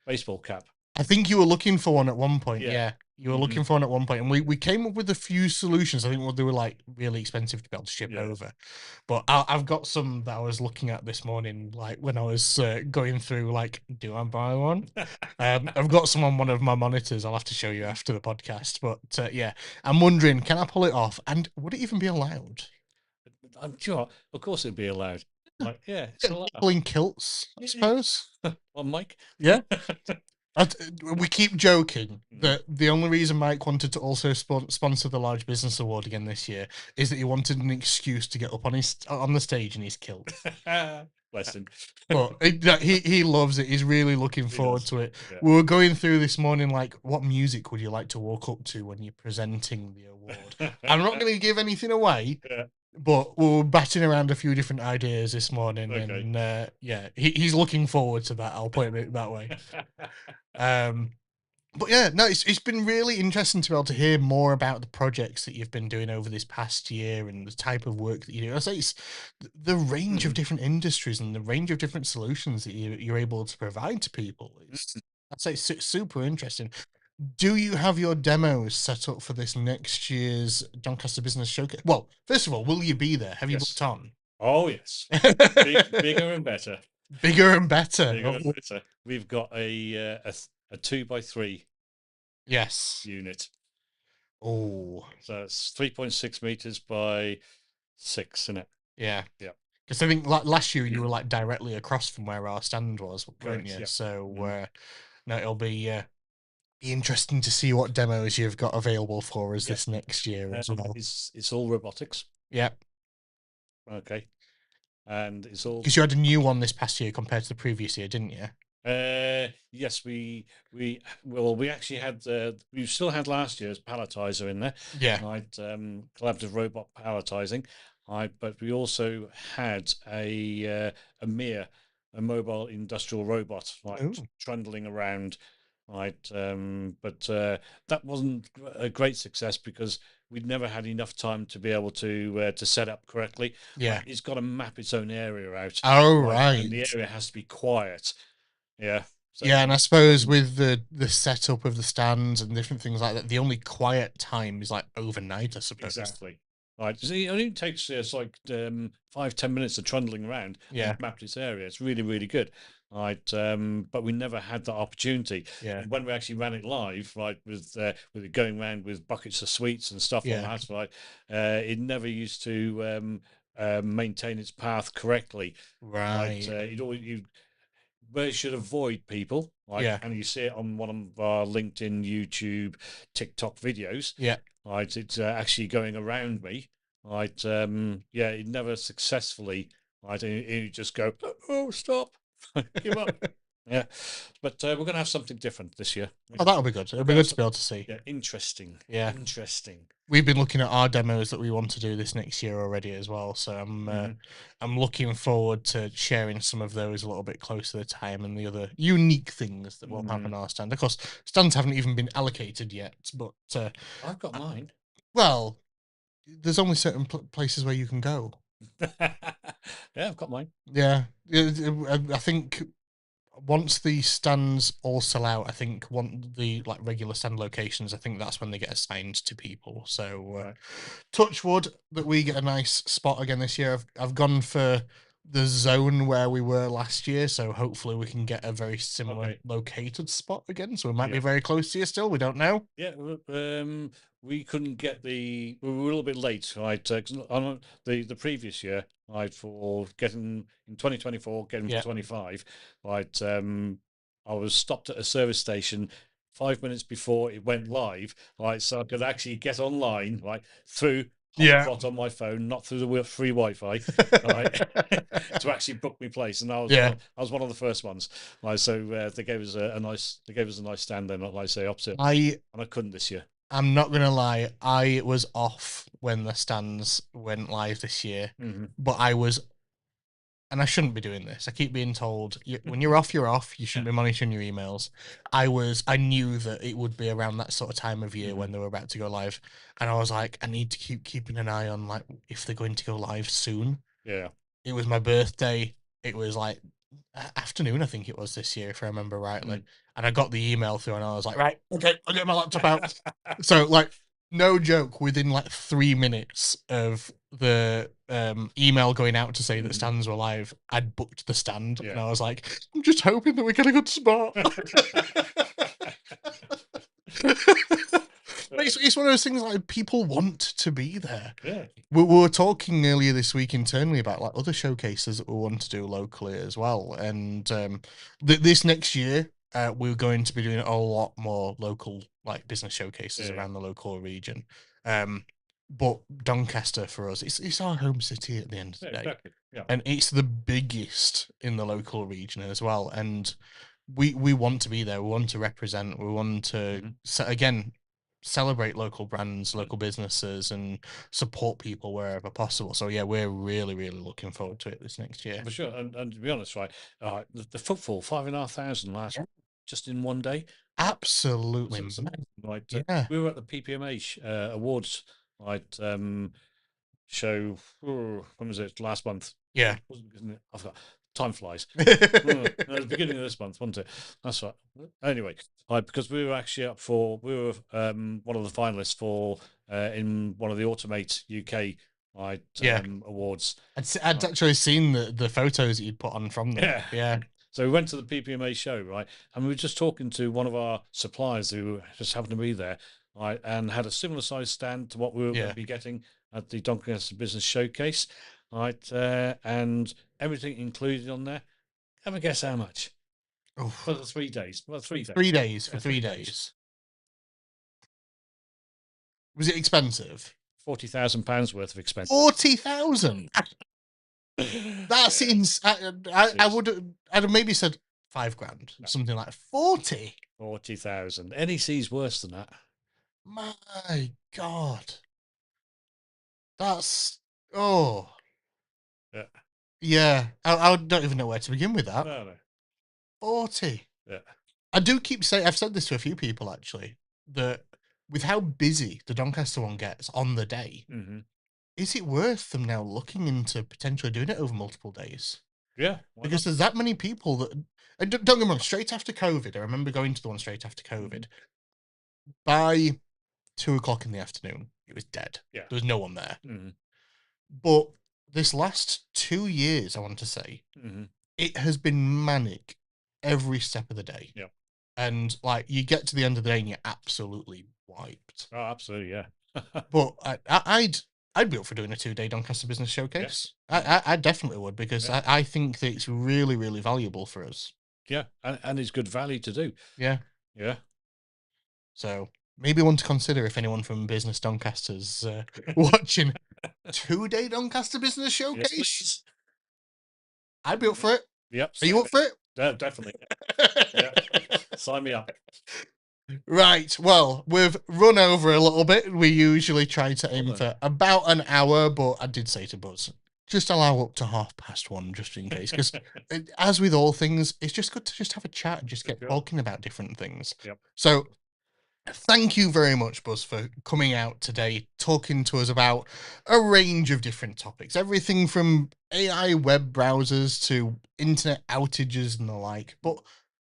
S2: baseball cap?
S1: I think you were looking for one at one point.
S2: Yeah.
S1: Yeah. You were looking for one at one point, and we came up with a few solutions. I think they were like really expensive to be able to ship over, but I've got some that I was looking at this morning, like when I was going through, like, do I buy one? I've got some on one of my monitors. I'll have to show you after the podcast. But yeah, I'm wondering, can I pull it off, and would it even be allowed?
S2: I'm sure. Of course, it'd be allowed. Like, yeah, it's allowed.
S1: Pulling kilts, I suppose.
S2: Well, Mike.
S1: Yeah. We keep joking that the only reason Mike wanted to also sponsor the Large Business Award again this year is that he wanted an excuse to get up on the stage in his kilt.
S2: Bless him.
S1: But he loves it. He's really looking
S2: He
S1: forward
S2: does.
S1: to it.
S2: Yeah.
S1: We were going through this morning, like, what music would you like to walk up to when you're presenting the award? I'm not going to give anything away,
S2: Yeah.
S1: but we were batting around a few different ideas this morning,
S2: Okay.
S1: and yeah, he's looking forward to that. I'll put it that way. But yeah, no, it's been really interesting to be able to hear more about the projects that you've been doing over this past year and the type of work that you do. I say it's the range of different industries and the range of different solutions that you're able to provide to people. I'd say it's super interesting. Do you have your demos set up for this next year's Doncaster Business Showcase? Well, first of all, will you be there? Have you
S2: Yes.
S1: booked on?
S2: Oh, yes. Bigger and better.
S1: Bigger and better.
S2: Bigger and better. We've got a 2x3
S1: Yes.
S2: unit.
S1: Oh,
S2: So it's 3.6 meters by 6, isn't it?
S1: yeah.
S2: Yeah.
S1: Because I think last year you were like directly across from where our stand was, weren't
S2: Correct,
S1: you?
S2: yeah.
S1: So no, it'll be interesting to see what demos you've got available for us this next year as well.
S2: It's all robotics.
S1: Yeah,
S2: Okay. And it's all
S1: because you had a new one this past year compared to the previous year, didn't you?
S2: yes, we actually had we still had last year's palletizer in there.
S1: Yeah.
S2: Right, collaborative robot palletizing. But we also had a MIR, a mobile industrial robot, like
S1: Ooh.
S2: trundling around. Right, but that wasn't a great success because we'd never had enough time to be able to set up correctly.
S1: Yeah.
S2: It's got to map its own area out.
S1: Oh,
S2: And the
S1: right.
S2: area has to be quiet. Yeah. So
S1: Yeah, and I suppose with the setup of the stands and different things like that, the only quiet time is like overnight, I suppose.
S2: exactly. Right. So it only takes it's like 5-10 minutes of trundling around.
S1: Yeah.
S2: And mapped its area. It's really, really good. Right. But we never had that opportunity.
S1: Yeah.
S2: And when we actually ran it live, right, with it going around with buckets of sweets and stuff
S1: Yeah.
S2: on that, right, it never used to maintain its path correctly.
S1: Right.
S2: Where it should avoid people, right?
S1: Yeah.
S2: And you see it on one of our LinkedIn, YouTube, TikTok videos.
S1: Yeah.
S2: Right, it's actually going around me. Right, yeah, it never successfully. Right, you just go, oh, stop, give up. Yeah, but we're going to have something different this year.
S1: Oh, that'll be good. It'll be good to be able to see.
S2: Yeah, interesting.
S1: Yeah.
S2: Interesting.
S1: We've been looking at our demos that we want to do this next year already as well. So I'm looking forward to sharing some of those a little bit closer to the time and the other unique things that will have on our stand. Of course, stands haven't even been allocated yet, but
S2: I've got mine.
S1: Well, there's only certain places where you can go.
S2: Yeah, I've got mine.
S1: Yeah, I think once the stands all sell out, I think the like regular stand locations, I think that's when they get assigned to people. So touch wood that we get a nice spot again this year. I've gone for the zone where we were last year, so hopefully we can get a very similar located spot again. So we might be very close to you still. We don't know.
S2: Yeah, we couldn't get we were a little bit late, right? On the previous year, right, for getting in 2024, getting to 25, right? I was stopped at a service station 5 minutes before it went live, right? So I could actually get online, right, through hotspot on my phone, not through the free Wi-Fi, right, to actually book me place. And I was one of the first ones. Right, so they gave us a nice stand then, like I say, opposite. And I couldn't this year.
S1: I'm not gonna lie, I was off when the stands went live this year, but I was. And I shouldn't be doing this. I keep being told when you're off, you're off. You shouldn't be monitoring your emails. I knew that it would be around that sort of time of year when they were about to go live, and I was like, I need to keep keeping an eye on like if they're going to go live soon.
S2: Yeah.
S1: It was my birthday. It was like afternoon, I think it was this year, if I remember rightly. And I got the email through, and I was like, right, okay, I'll get my laptop out. So like, no joke, within like 3 minutes of the email going out to say that stands were live, I'd booked the stand, and I was like, I'm just hoping that we get a good spot. It's one of those things like people want to be there.
S2: Yeah.
S1: We were talking earlier this week internally about like other showcases that we want to do locally as well, and this next year we're going to be doing a lot more local like business showcases around the local region. but Doncaster for us, it's our home city at the end of the day.
S2: Exactly. Yeah.
S1: And it's the biggest in the local region as well. And we want to be there. We want to represent. We want to, again, celebrate local brands, local businesses, and support people wherever possible. So yeah, we're really, really looking forward to it this next year.
S2: For sure. And to be honest, right, the footfall, 5,500 last just in one day.
S1: Absolutely.
S2: It's amazing. Right.
S1: Yeah.
S2: We were at the PPMA awards, right, show, when was it? Last month.
S1: Yeah.
S2: Isn't it? I forgot. Time flies. At the beginning of this month, wasn't it? That's right. Anyway, because we were actually up for, we were one of the finalists for in one of the Automate UK awards.
S1: I'd actually seen the photos that you'd put on from there. Yeah.
S2: So we went to the PPMA show, right, and we were just talking to one of our suppliers who just happened to be there, right, and had a similar size stand to what we were going to be getting at the Doncaster Business Showcase, right, and everything included on there. Have a guess how much? For the 3 days. Well, 3 days.
S1: 3 days for 3 days. Was it expensive?
S2: £40,000 worth of expense.
S1: 40,000. That seems. I would. I'd have maybe said £5,000, something like 40.
S2: 40,000. NEC's worse than that.
S1: My God, that's yeah. I don't even know where to begin with that.
S2: No.
S1: 40.
S2: Yeah.
S1: I do keep saying. I've said this to a few people actually, that with how busy the Doncaster one gets on the day. Is it worth them now looking into potentially doing it over multiple days?
S2: Yeah.
S1: Because there's that many people that, and don't get me wrong, straight after COVID, I remember going to the one straight after COVID. By 2:00 in the afternoon, it was dead.
S2: Yeah.
S1: There was no one there. But this last 2 years, I want to say, it has been manic every step of the day.
S2: Yeah.
S1: And like, you get to the end of the day and you're absolutely wiped.
S2: Oh, absolutely, yeah.
S1: But I'd be up for doing a 2-day Doncaster Business Showcase. Yeah. I definitely would, because I think that it's really, really valuable for us.
S2: Yeah, and it's good value to do.
S1: Yeah.
S2: Yeah.
S1: So maybe one to consider if anyone from Business Doncaster's watching. 2-day Doncaster Business Showcase? Yes, I'd be up for it.
S2: Yep.
S1: Are you up for it?
S2: Definitely. Yeah. Sign me up.
S1: Right, well, we've run over a little bit. We usually try to aim for about an hour, but I did say to Buzz, just allow up to 1:30, just in case. Because as with all things, it's just good to just have a chat and just get talking about different things.
S2: Yep.
S1: So thank you very much, Buzz, for coming out today, talking to us about a range of different topics. Everything from AI web browsers to internet outages and the like, but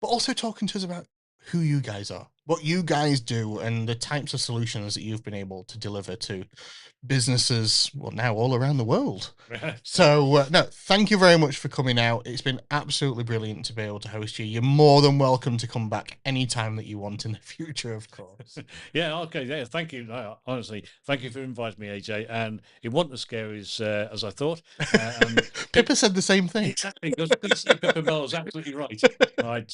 S1: also talking to us about who you guys are, what you guys do, and the types of solutions that you've been able to deliver to businesses, well, now all around the world. So, no, thank you very much for coming out. It's been absolutely brilliant to be able to host you. You're more than welcome to come back anytime that you want in the future, of course.
S2: Yeah, okay, yeah, thank you. No, honestly, thank you for inviting me, AJ. And it wasn't as scary as I thought.
S1: Pippa said the same thing.
S2: Exactly. Pippa Bell is absolutely right. Right.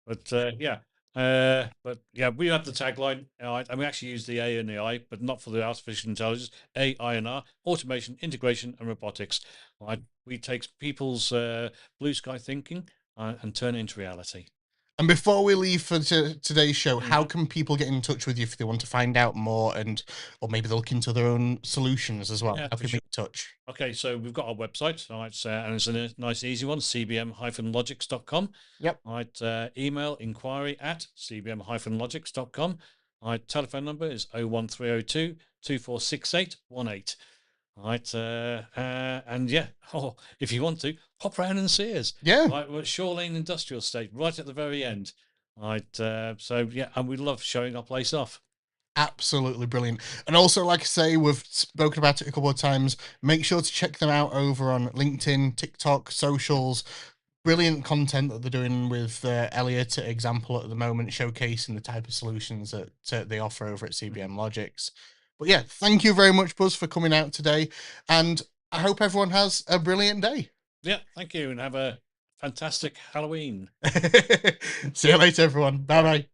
S2: But yeah, we have the tagline, and we actually use the A and the I, but not for the artificial intelligence. A, I, and R: automation, integration, and robotics. Right? We take people's blue sky thinking and turn it into reality.
S1: And before we leave for today's show, how can people get in touch with you if they want to find out more, or maybe they're looking into their own solutions as well? How can they get in touch?
S2: Okay, so we've got our website, right, and it's a nice, easy one, CBM-Logux.com.
S1: Yep.
S2: Right, email inquiry at CBM-Logux.com. My telephone number is 01302 246818. Right, and yeah, if you want to, pop around and see us.
S1: Yeah.
S2: Right, we're at Shore Lane Industrial Estate, right at the very end. Right, so yeah, and we love showing our place off.
S1: Absolutely brilliant. And also, like I say, we've spoken about it a couple of times. Make sure to check them out over on LinkedIn, TikTok, socials. Brilliant content that they're doing with Elliot, at example, at the moment, showcasing the type of solutions that they offer over at CBM-Logux. But yeah, thank you very much, Buzz, for coming out today. And I hope everyone has a brilliant day.
S2: Yeah, thank you, and have a fantastic Halloween.
S1: See you later, everyone. Bye-bye.